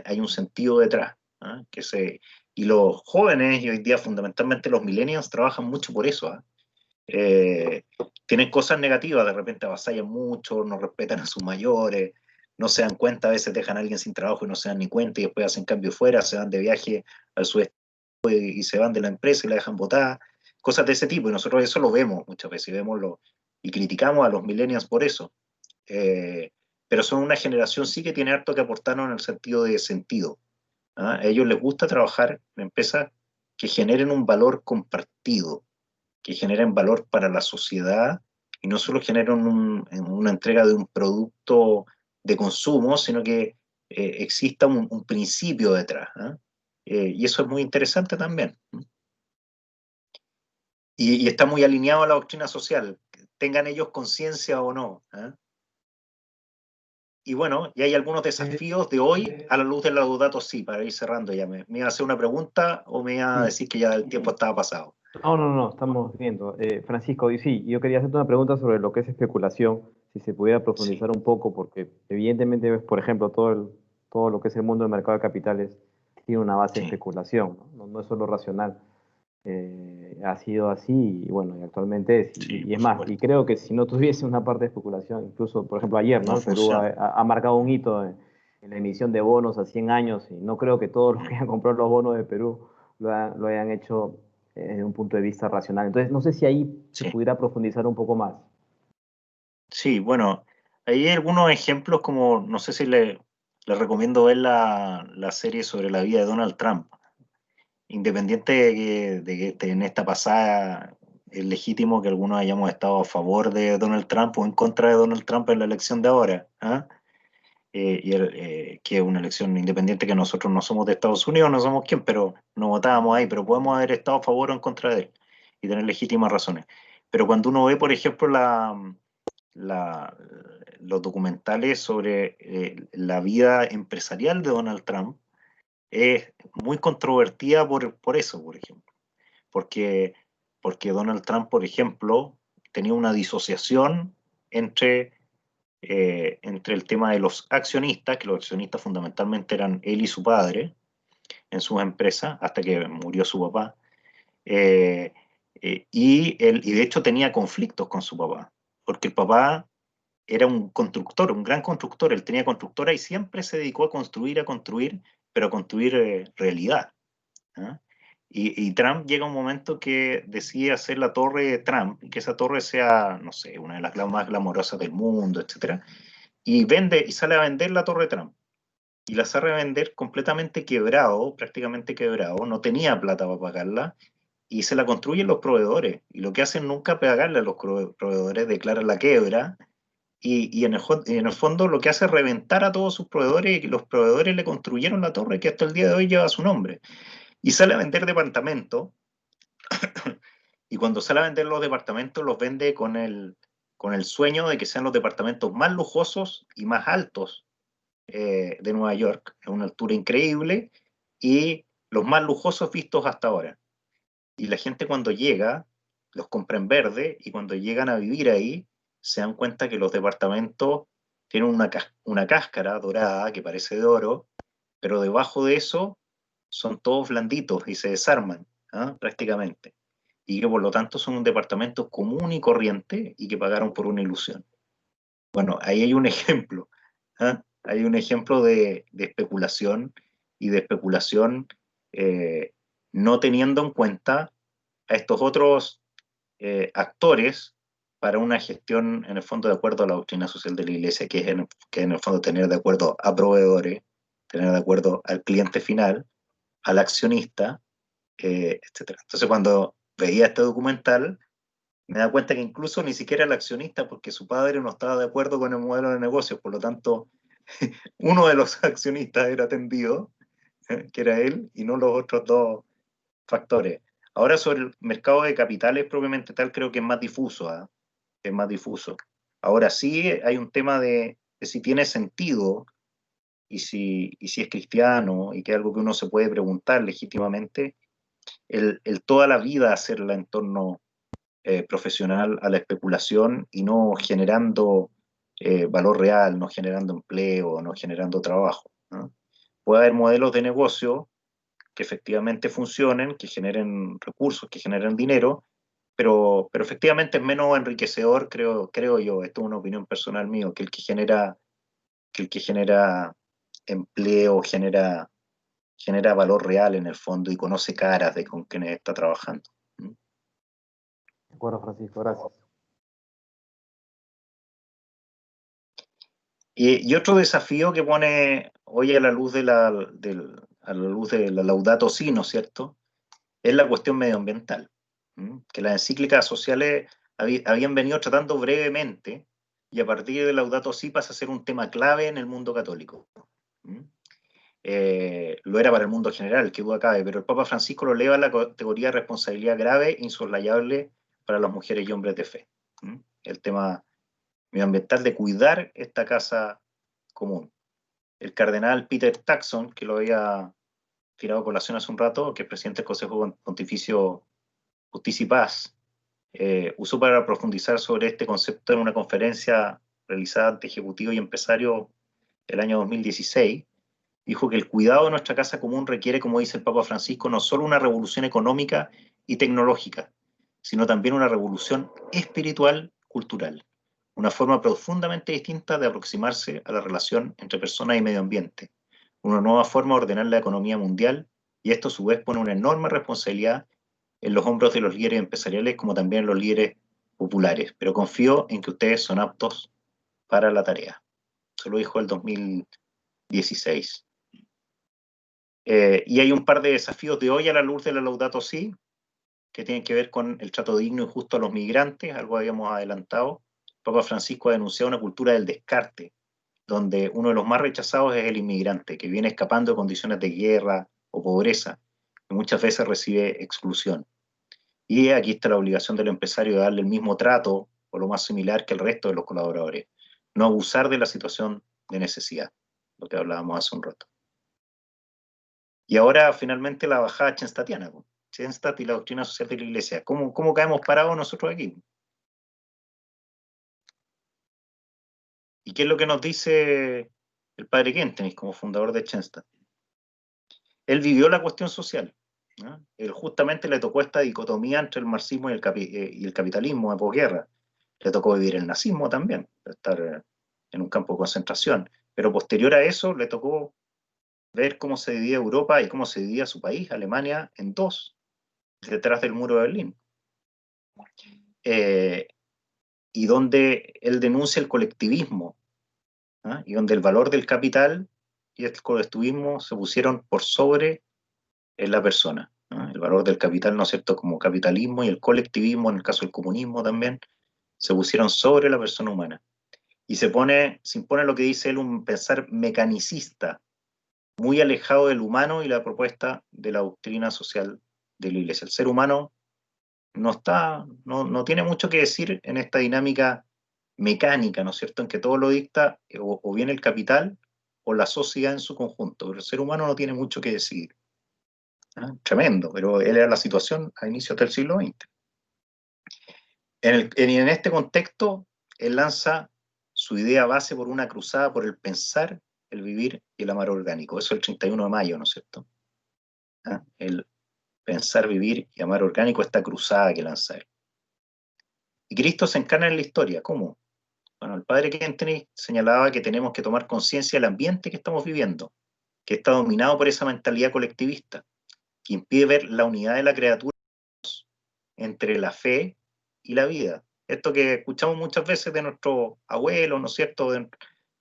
hay un sentido detrás. ¿No? Y los jóvenes, y hoy día fundamentalmente los millennials, trabajan mucho por eso. ¿No? Tienen cosas negativas, de repente avasallan mucho, no respetan a sus mayores, no se dan cuenta, a veces dejan a alguien sin trabajo y no se dan ni cuenta y después hacen cambio fuera, se van de viaje al sudeste y se van de la empresa y la dejan botada, cosas de ese tipo, y nosotros eso lo vemos muchas veces y criticamos a los millennials por eso. Pero son una generación sí que tiene harto que aportarnos en el sentido de sentido. ¿Ah? A ellos les gusta trabajar en empresas que generen un valor compartido, que generen valor para la sociedad y no solo generan una entrega de un producto de consumo, sino que exista un principio detrás. ¿Eh? Y eso es muy interesante también. Y está muy alineado a la doctrina social, tengan ellos conciencia o no. ¿Eh? Y bueno, y hay algunos desafíos de hoy a la luz de los datos, sí, para ir cerrando ya. ¿Me iba a hacer una pregunta o me iba a decir que ya el tiempo estaba pasado? No, estamos viendo. Francisco, y sí, yo quería hacerte una pregunta sobre lo que es especulación, si se pudiera profundizar un poco, porque evidentemente, por ejemplo, todo lo que es el mundo del mercado de capitales tiene una base de especulación, no es solo racional. Ha sido así y bueno, y actualmente es. Y es más, y creo que si no tuviese una parte de especulación, incluso, por ejemplo, ayer, ¿no? El Perú ha marcado un hito en la emisión de bonos a 100 años y no creo que todos los que hayan comprado los bonos de Perú lo hayan hecho desde un punto de vista racional. Entonces, no sé si ahí se pudiera profundizar un poco más. Sí, bueno, hay algunos ejemplos como, no sé si le recomiendo ver la serie sobre la vida de Donald Trump. Independiente de que en esta pasada es legítimo que algunos hayamos estado a favor de Donald Trump o en contra de Donald Trump en la elección de ahora, ¿ah? Que es una elección independiente que nosotros no somos de Estados Unidos, no somos quién, pero no votábamos ahí, pero podemos haber estado a favor o en contra de él y tener legítimas razones. Pero cuando uno ve, por ejemplo, los documentales sobre la vida empresarial de Donald Trump, es muy controvertida por eso, por ejemplo. Porque Donald Trump, por ejemplo, tenía una disociación entre el tema de los accionistas, que los accionistas fundamentalmente eran él y su padre en sus empresas, hasta que murió su papá, y de hecho tenía conflictos con su papá, porque el papá era un constructor, un gran constructor, él tenía constructora y siempre se dedicó a construir, pero a construir realidad. ¿Ah? Y Trump llega un momento que decide hacer la torre Trump, y que esa torre sea, no sé, una de las más glamorosas del mundo, etc. Y sale a vender la torre Trump. Y la sale a vender completamente quebrado, prácticamente quebrado, no tenía plata para pagarla, y se la construyen los proveedores. Y lo que hacen nunca es pagarle a los proveedores, declaran la quiebra, y en el fondo lo que hace es reventar a todos sus proveedores, y los proveedores le construyeron la torre que hasta el día de hoy lleva su nombre. Y sale a vender departamentos, y cuando sale a vender los departamentos los vende con con el sueño de que sean los departamentos más lujosos y más altos de Nueva York, a una altura increíble, y los más lujosos vistos hasta ahora. Y la gente cuando llega, los compra en verde, y cuando llegan a vivir ahí, se dan cuenta que los departamentos tienen una cáscara dorada que parece de oro, pero debajo de eso son todos blanditos y se desarman, prácticamente. Y que por lo tanto son un departamento común y corriente y que pagaron por una ilusión. Bueno, ahí hay un ejemplo. Hay un ejemplo de especulación, y de especulación no teniendo en cuenta a estos otros actores para una gestión, en el fondo, de acuerdo a la doctrina social de la Iglesia, que en el fondo tener de acuerdo a proveedores, tener de acuerdo al cliente final, al accionista, etc. Entonces, cuando veía este documental, me da cuenta que incluso ni siquiera el accionista, porque su padre no estaba de acuerdo con el modelo de negocio, por lo tanto, uno de los accionistas era atendido, que era él, y no los otros dos factores. Ahora, sobre el mercado de capitales propiamente tal, creo que es más difuso, es más difuso. Ahora sí hay un tema de si tiene sentido y si es cristiano, y que es algo que uno se puede preguntar legítimamente, el toda la vida hacerla en torno profesional a la especulación y no generando valor real, no generando empleo, no generando trabajo, ¿no? Puede haber modelos de negocio que efectivamente funcionen, que generen recursos, que generen dinero, pero efectivamente es menos enriquecedor, creo yo, esto es una opinión personal mío, que el que genera empleo, genera valor real en el fondo y conoce caras de con quienes está trabajando. De acuerdo, Francisco, gracias. Y otro desafío que pone hoy a la luz de la Laudato Si, ¿no es cierto?, es la cuestión medioambiental, que las encíclicas sociales habían venido tratando brevemente, y a partir de Laudato Si pasa a ser un tema clave en el mundo católico. Lo era para el mundo general, que duda cabe, pero el Papa Francisco lo eleva a la categoría de responsabilidad grave e insoslayable para las mujeres y hombres de fe. El tema medioambiental de cuidar esta casa común. El cardenal Peter Turkson, que lo había tirado a colación hace un rato, que es presidente del Consejo Pontificio Justicia y Paz, usó para profundizar sobre este concepto en una conferencia realizada ante ejecutivos y empresarios el año 2016. Dijo que el cuidado de nuestra casa común requiere, como dice el Papa Francisco, no solo una revolución económica y tecnológica, sino también una revolución espiritual, cultural, una forma profundamente distinta de aproximarse a la relación entre persona y medio ambiente, una nueva forma de ordenar la economía mundial, y esto a su vez pone una enorme responsabilidad en los hombros de los líderes empresariales como también en los líderes populares, pero confío en que ustedes son aptos para la tarea. Eso lo dijo el 2016. Y hay un par de desafíos de hoy a la luz de la Laudato Si, que tienen que ver con el trato digno y justo a los migrantes, algo habíamos adelantado. Papa Francisco ha denunciado una cultura del descarte, donde uno de los más rechazados es el inmigrante, que viene escapando de condiciones de guerra o pobreza, y muchas veces recibe exclusión. Y aquí está la obligación del empresario de darle el mismo trato, o lo más similar, que el resto de los colaboradores. No abusar de la situación de necesidad, lo que hablábamos hace un rato. Y ahora, finalmente, la bajada chenstatiana. Chenstat y la doctrina social de la Iglesia. ¿Cómo caemos parados nosotros aquí? ¿Y qué es lo que nos dice el padre Kentenich como fundador de Chenstat? Él vivió la cuestión social, ¿no? Él justamente le tocó esta dicotomía entre el marxismo y el capitalismo de posguerra. Le tocó vivir el nazismo también, estar en un campo de concentración. Pero posterior a eso le tocó ver cómo se dividía Europa y cómo se dividía su país, Alemania, en dos, detrás del muro de Berlín. Y donde él denuncia el colectivismo, ¿no? Y donde el valor del capital y el colectivismo se pusieron por sobre la persona, ¿no? El valor del capital, ¿no es cierto?, como capitalismo, y el colectivismo, en el caso del comunismo también, se pusieron sobre la persona humana. Y se impone lo que dice él, un pensar mecanicista, muy alejado del humano y la propuesta de la doctrina social de la Iglesia. El ser humano no tiene mucho que decir en esta dinámica mecánica, ¿no es cierto?, en que todo lo dicta o bien el capital o la sociedad en su conjunto, pero el ser humano no tiene mucho que decidir. Tremendo, pero él era la situación a inicios del siglo XX. En este contexto, él lanza su idea base por una cruzada por el pensar, el vivir y el amar orgánico. Eso el 31 de mayo, ¿no es cierto? El pensar, vivir y amar orgánico, esta cruzada que lanza él. Y Cristo se encarna en la historia. ¿Cómo? Bueno, el padre Kentenich señalaba que tenemos que tomar conciencia del ambiente que estamos viviendo, que está dominado por esa mentalidad colectivista, que impide ver la unidad de la criatura entre la fe y la vida. Esto que escuchamos muchas veces de nuestros abuelos, ¿no es cierto?,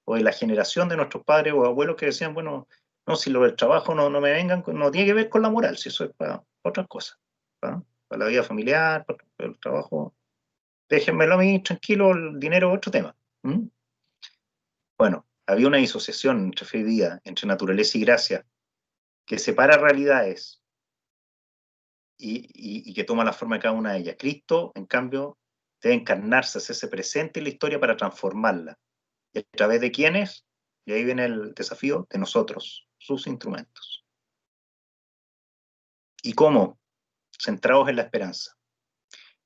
o de la generación de nuestros padres o abuelos que decían, bueno, no, si lo del trabajo no me vengan, no tiene que ver con la moral, si eso es para otras cosas, para la vida familiar, para el trabajo, déjenmelo a mí tranquilo, el dinero es otro tema. Bueno, había una disociación entre fe y vida, entre naturaleza y gracia, que separa realidades y que toma la forma de cada una de ellas. Cristo, en cambio, debe encarnarse, hacerse presente en la historia para transformarla. ¿Y a través de quiénes? Y ahí viene el desafío de nosotros, sus instrumentos. ¿Y cómo? Centrados en la esperanza.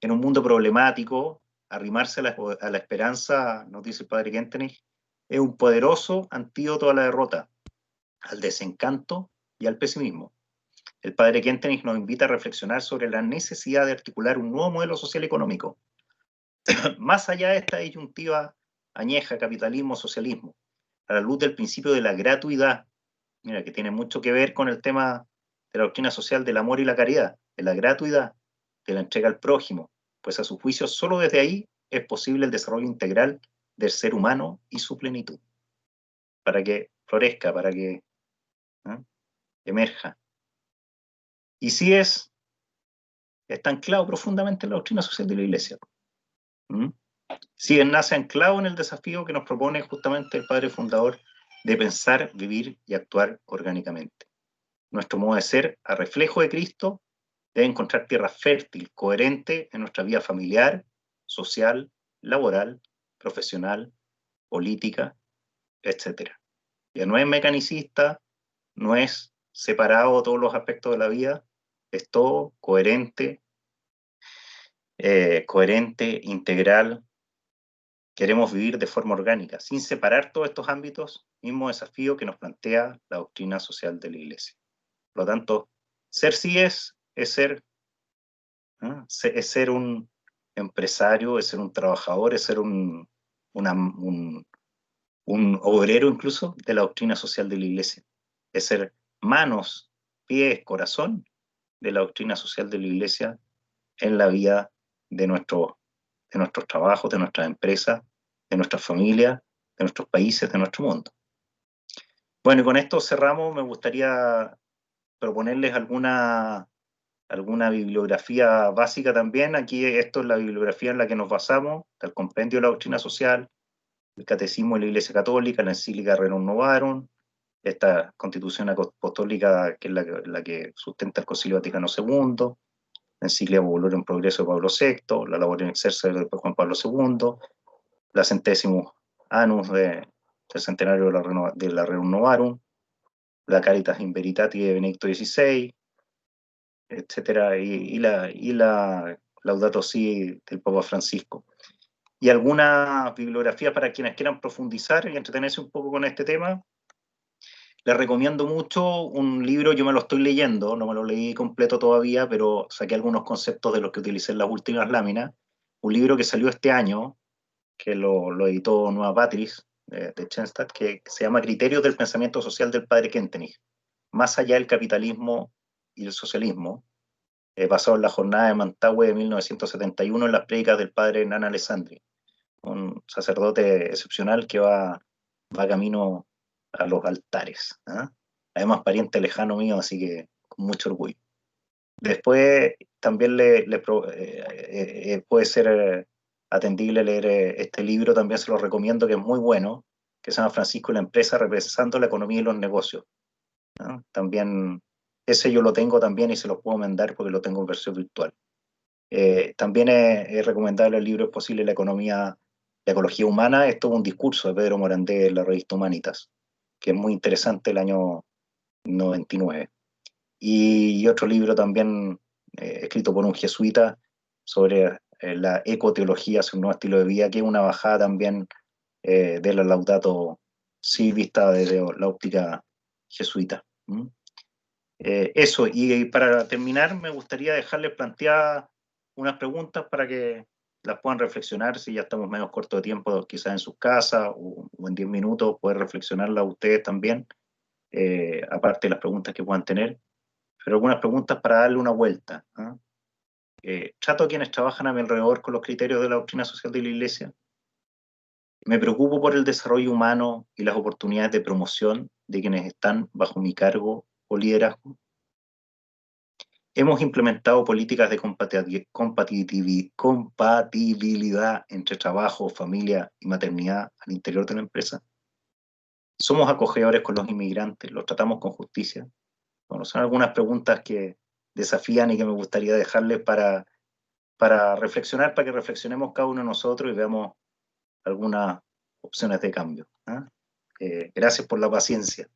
En un mundo problemático, arrimarse a la esperanza, nos dice el padre Kentenich, es un poderoso antídoto a la derrota, al desencanto y al pesimismo. El padre Kentenich nos invita a reflexionar sobre la necesidad de articular un nuevo modelo social económico, más allá de esta disyuntiva añeja capitalismo-socialismo, a la luz del principio de la gratuidad, mira, que tiene mucho que ver con el tema de la doctrina social del amor y la caridad, de la gratuidad, de la entrega al prójimo, pues a su juicio solo desde ahí es posible el desarrollo integral del ser humano y su plenitud, para que florezca, para que emerja. Y si está anclado profundamente en la doctrina social de la Iglesia. Si nace anclado en el desafío que nos propone justamente el padre fundador de pensar, vivir y actuar orgánicamente. Nuestro modo de ser, a reflejo de Cristo, debe encontrar tierra fértil, coherente en nuestra vida familiar, social, laboral, profesional, política, etc. Ya no es mecanicista, no es separado de todos los aspectos de la vida, es todo coherente, integral. Queremos vivir de forma orgánica, sin separar todos estos ámbitos, mismo desafío que nos plantea la doctrina social de la Iglesia. Por lo tanto, ser sí es ser un empresario, es ser un trabajador, es ser un obrero incluso de la doctrina social de la Iglesia. Es ser manos, pies, corazón de la doctrina social de la Iglesia en la vida de nuestros trabajos, de nuestras empresas, de nuestras familias, de nuestros países, de nuestro mundo. Bueno, y con esto cerramos. Me gustaría proponerles alguna bibliografía básica también. Aquí esto es la bibliografía en la que nos basamos, el compendio de la doctrina social, el catecismo de la Iglesia Católica, la encíclica Rerum Novarum, esta constitución apostólica que es la que sustenta el Concilio Vaticano II, la encíclica Populorum Progreso de Pablo VI, la Labor in Excelsis de Juan Pablo II, la Centésimos Annus del centenario de la Rerum Novarum, la Caritas in Veritate de Benedicto XVI, etcétera, y la Laudato Si del Papa Francisco. Y alguna bibliografía para quienes quieran profundizar y entretenerse un poco con este tema. Les recomiendo mucho un libro, yo me lo estoy leyendo, no me lo leí completo todavía, pero saqué algunos conceptos de los que utilicé en las últimas láminas. Un libro que salió este año, que lo editó Nueva Patris, de Schoenstatt, que se llama Criterios del Pensamiento Social del Padre Kentenich, más allá del capitalismo y el socialismo, basado en la jornada de Mantaue de 1971 en las prédicas del padre Nana Alessandri, un sacerdote excepcional que va camino a los altares, además pariente lejano mío, así que con mucho orgullo. Después también puede ser atendible leer este libro, también se lo recomiendo, que es muy bueno, que se llama Francisco y la empresa, repensando la economía y los negocios. También ese yo lo tengo también y se lo puedo mandar porque lo tengo en versión virtual. También es recomendable el libro Es posible la economía la ecología humana es todo un discurso de Pedro Morandé en la revista Humanitas, que es muy interesante, el año 99. Y otro libro también escrito por un jesuita sobre la ecoteología, un nuevo estilo de vida, que es una bajada también de la Laudato Si vista desde la óptica jesuita. Eso, y para terminar me gustaría dejarles planteadas unas preguntas para que las puedan reflexionar, si ya estamos menos corto de tiempo, quizás en sus casas o en 10 minutos, poder reflexionarlas ustedes también, aparte de las preguntas que puedan tener, pero algunas preguntas para darle una vuelta. ¿Trato a quienes trabajan a mi alrededor con los criterios de la doctrina social de la Iglesia? ¿Me preocupo por el desarrollo humano y las oportunidades de promoción de quienes están bajo mi cargo o liderazgo? ¿Hemos implementado políticas de compatibilidad entre trabajo, familia y maternidad al interior de la empresa? ¿Somos acogedores con los inmigrantes? ¿Los tratamos con justicia? Bueno, son algunas preguntas que desafían y que me gustaría dejarles para reflexionar, para que reflexionemos cada uno de nosotros y veamos algunas opciones de cambio. Gracias por la paciencia.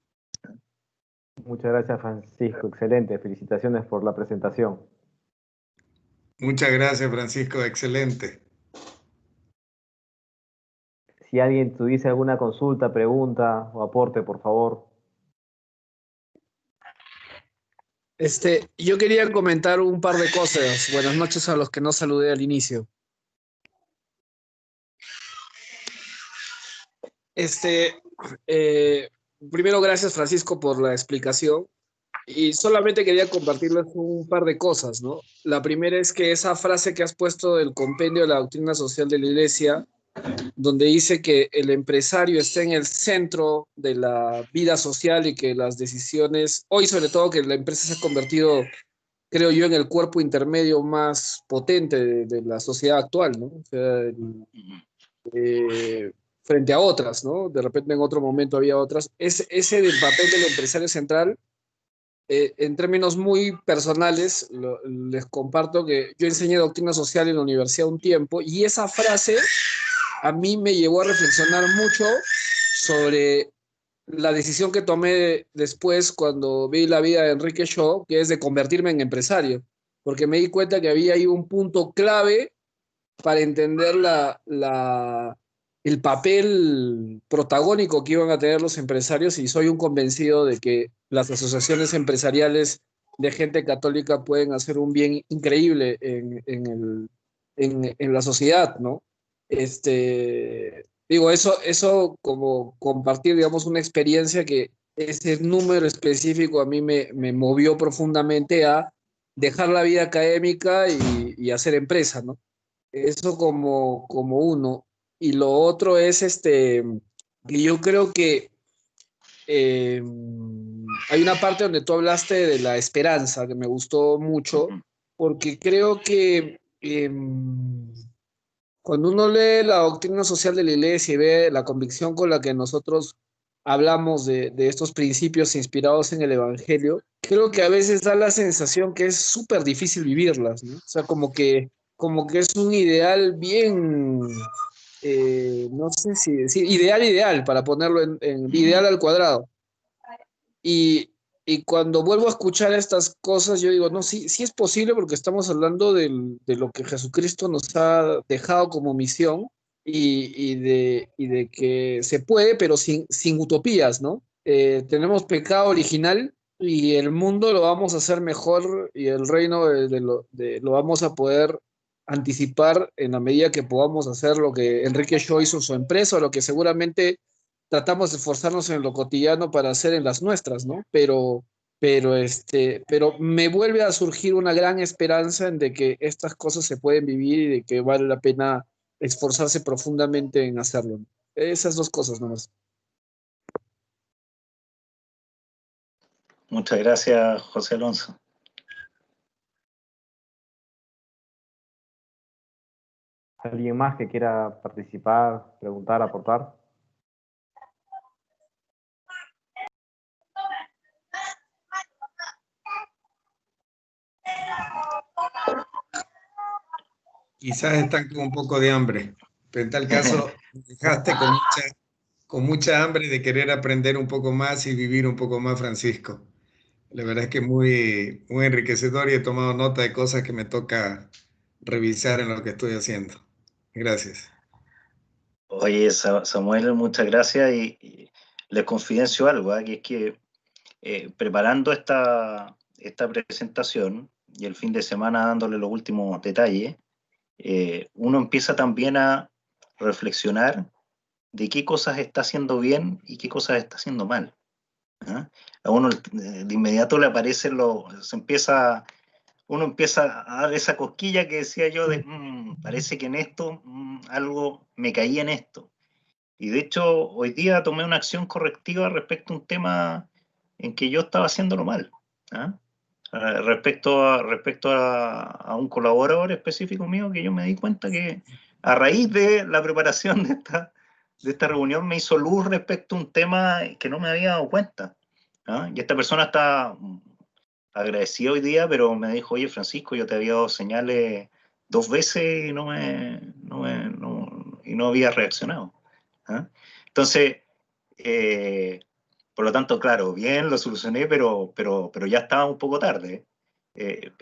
Muchas gracias, Francisco. Excelente. Felicitaciones por la presentación. Muchas gracias, Francisco. Excelente. Si alguien tuviese alguna consulta, pregunta o aporte, por favor. Yo quería comentar un par de cosas. Buenas noches a los que no saludé al inicio. Primero, gracias, Francisco, por la explicación. Y solamente quería compartirles un par de cosas, ¿no? La primera es que esa frase que has puesto del compendio de la doctrina social de la Iglesia, donde dice que el empresario está en el centro de la vida social y que las decisiones, hoy sobre todo que la empresa se ha convertido, creo yo, en el cuerpo intermedio más potente de la sociedad actual, ¿no? O sea, frente a otras, ¿no? De repente en otro momento había otras. Ese del papel del empresario central, en términos muy personales, les comparto que yo enseñé doctrina social en la universidad un tiempo y esa frase a mí me llevó a reflexionar mucho sobre la decisión que tomé después cuando vi la vida de Enrique Shaw, que es de convertirme en empresario, porque me di cuenta que había ahí un punto clave para entender el papel protagónico que iban a tener los empresarios, y soy un convencido de que las asociaciones empresariales de gente católica pueden hacer un bien increíble en la sociedad, ¿no? Digo, eso como compartir, digamos, una experiencia que ese número específico a mí me movió profundamente a dejar la vida académica y hacer empresa, ¿no? Eso como uno. Y lo otro es que yo creo que eh, hay una parte donde tú hablaste de la esperanza que me gustó mucho, porque creo que cuando uno lee la doctrina social de la Iglesia y ve la convicción con la que nosotros hablamos de estos principios inspirados en el Evangelio, creo que a veces da la sensación que es súper difícil vivirlas, ¿no? O sea, como que es un ideal bien, no sé si decir, ideal, para ponerlo en ideal al cuadrado. Y, y cuando vuelvo a escuchar estas cosas, yo digo, no, sí, sí es posible porque estamos hablando de lo que Jesucristo nos ha dejado como misión y de que se puede, pero sin utopías, ¿no? Tenemos pecado original y el mundo lo vamos a hacer mejor y el reino lo vamos a poder anticipar en la medida que podamos hacer lo que Enrique Shaw hizo en su empresa, o lo que seguramente tratamos de esforzarnos en lo cotidiano para hacer en las nuestras, ¿no? Pero me vuelve a surgir una gran esperanza en de que estas cosas se pueden vivir y de que vale la pena esforzarse profundamente en hacerlo, ¿no? Esas dos cosas nomás. Muchas gracias, José Alonso. ¿Alguien más que quiera participar, preguntar, aportar? Quizás están con un poco de hambre, pero en tal caso Me dejaste con mucha hambre de querer aprender un poco más y vivir un poco más, Francisco. La verdad es que muy, muy enriquecedor y he tomado nota de cosas que me toca revisar en lo que estoy haciendo. Gracias. Oye, Samuel, muchas gracias y les confidencio algo, que es que preparando esta presentación y el fin de semana dándole los últimos detalles, uno empieza también a reflexionar de qué cosas está haciendo bien y qué cosas está haciendo mal. ¿Ah? A uno de inmediato le aparece uno empieza a dar esa cosquilla que decía yo de, parece que en esto algo me caí en esto. Y de hecho, hoy día tomé una acción correctiva respecto a un tema en que yo estaba haciéndolo mal. ¿Ah? Respecto a un colaborador específico mío que yo me di cuenta que a raíz de la preparación de esta reunión me hizo luz respecto a un tema que no me había dado cuenta. ¿Ah? Y esta persona está agradecida hoy día, pero me dijo, oye Francisco, yo te había dado señales 2 veces y no había reaccionado. ¿Ah? Entonces, por lo tanto, claro, bien, lo solucioné, pero ya estaba un poco tarde.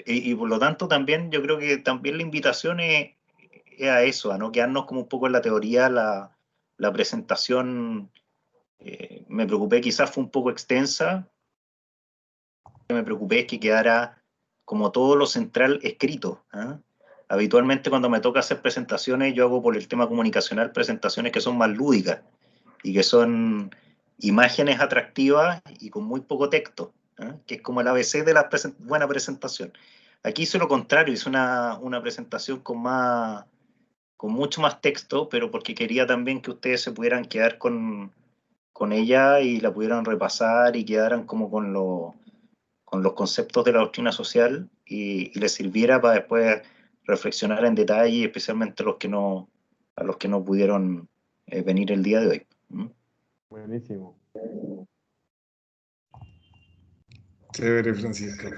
Y por lo tanto, también yo creo que también la invitación es a eso, a no quedarnos como un poco en la teoría, la presentación, me preocupé, quizás fue un poco extensa, me preocupé es que quedara como todo lo central escrito. ¿Ah? Habitualmente cuando me toca hacer presentaciones, yo hago por el tema comunicacional presentaciones que son más lúdicas y que son imágenes atractivas y con muy poco texto, ¿eh? Que es como el ABC de la buena presentación. Aquí hice lo contrario, hice una presentación con mucho más texto, pero porque quería también que ustedes se pudieran quedar con ella y la pudieran repasar y quedaran como con los conceptos de la doctrina social y les sirviera para después reflexionar en detalle, especialmente a los que no pudieron venir el día de hoy. ¿Mm? Buenísimo. Chévere, Francisco.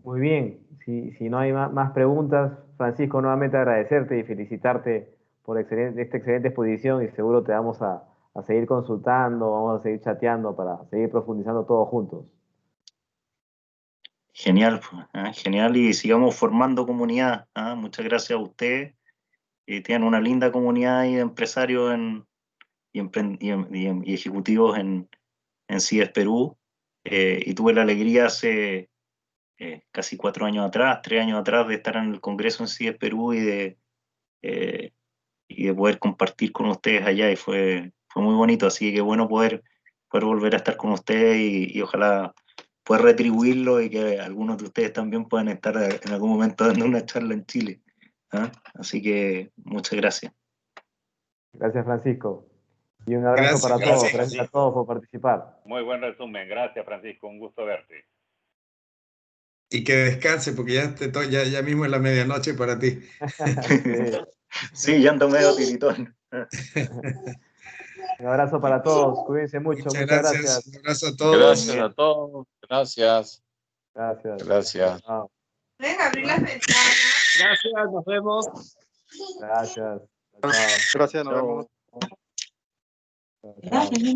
Muy bien. Si no hay más preguntas, Francisco, nuevamente agradecerte y felicitarte por esta excelente exposición y seguro te vamos a seguir consultando, vamos a seguir chateando para seguir profundizando todos juntos. Genial, genial y sigamos formando comunidad. ¿Ah? Muchas gracias a ustedes. Tienen una linda comunidad ahí de empresarios y ejecutivos en CIES Perú. Y tuve la alegría hace casi 4 años atrás, 3 años atrás, de estar en el Congreso en CIES Perú eh, y de poder compartir con ustedes allá. Y fue muy bonito. Así que bueno poder volver a estar con ustedes y ojalá poder retribuirlo y que algunos de ustedes también puedan estar en algún momento dando una charla en Chile. ¿Ah? Así que muchas gracias. Gracias, Francisco. Y un abrazo Gracias, para todos. gracias. Gracias a todos por participar. Muy buen resumen. Gracias, Francisco. Un gusto verte. Y que descanse, porque ya mismo es la medianoche para ti. Sí. Sí, ya ando medio tiritón. Un abrazo para todos. Cuídense mucho. Muchas Muchas gracias. gracias. Un abrazo a todos. Gracias a todos. Gracias. Gracias. Gracias. Chao. ¿Pueden abrir las ventanas? Gracias, nos vemos. Gracias. Chao. Gracias, nos vemos. Chao. Chao.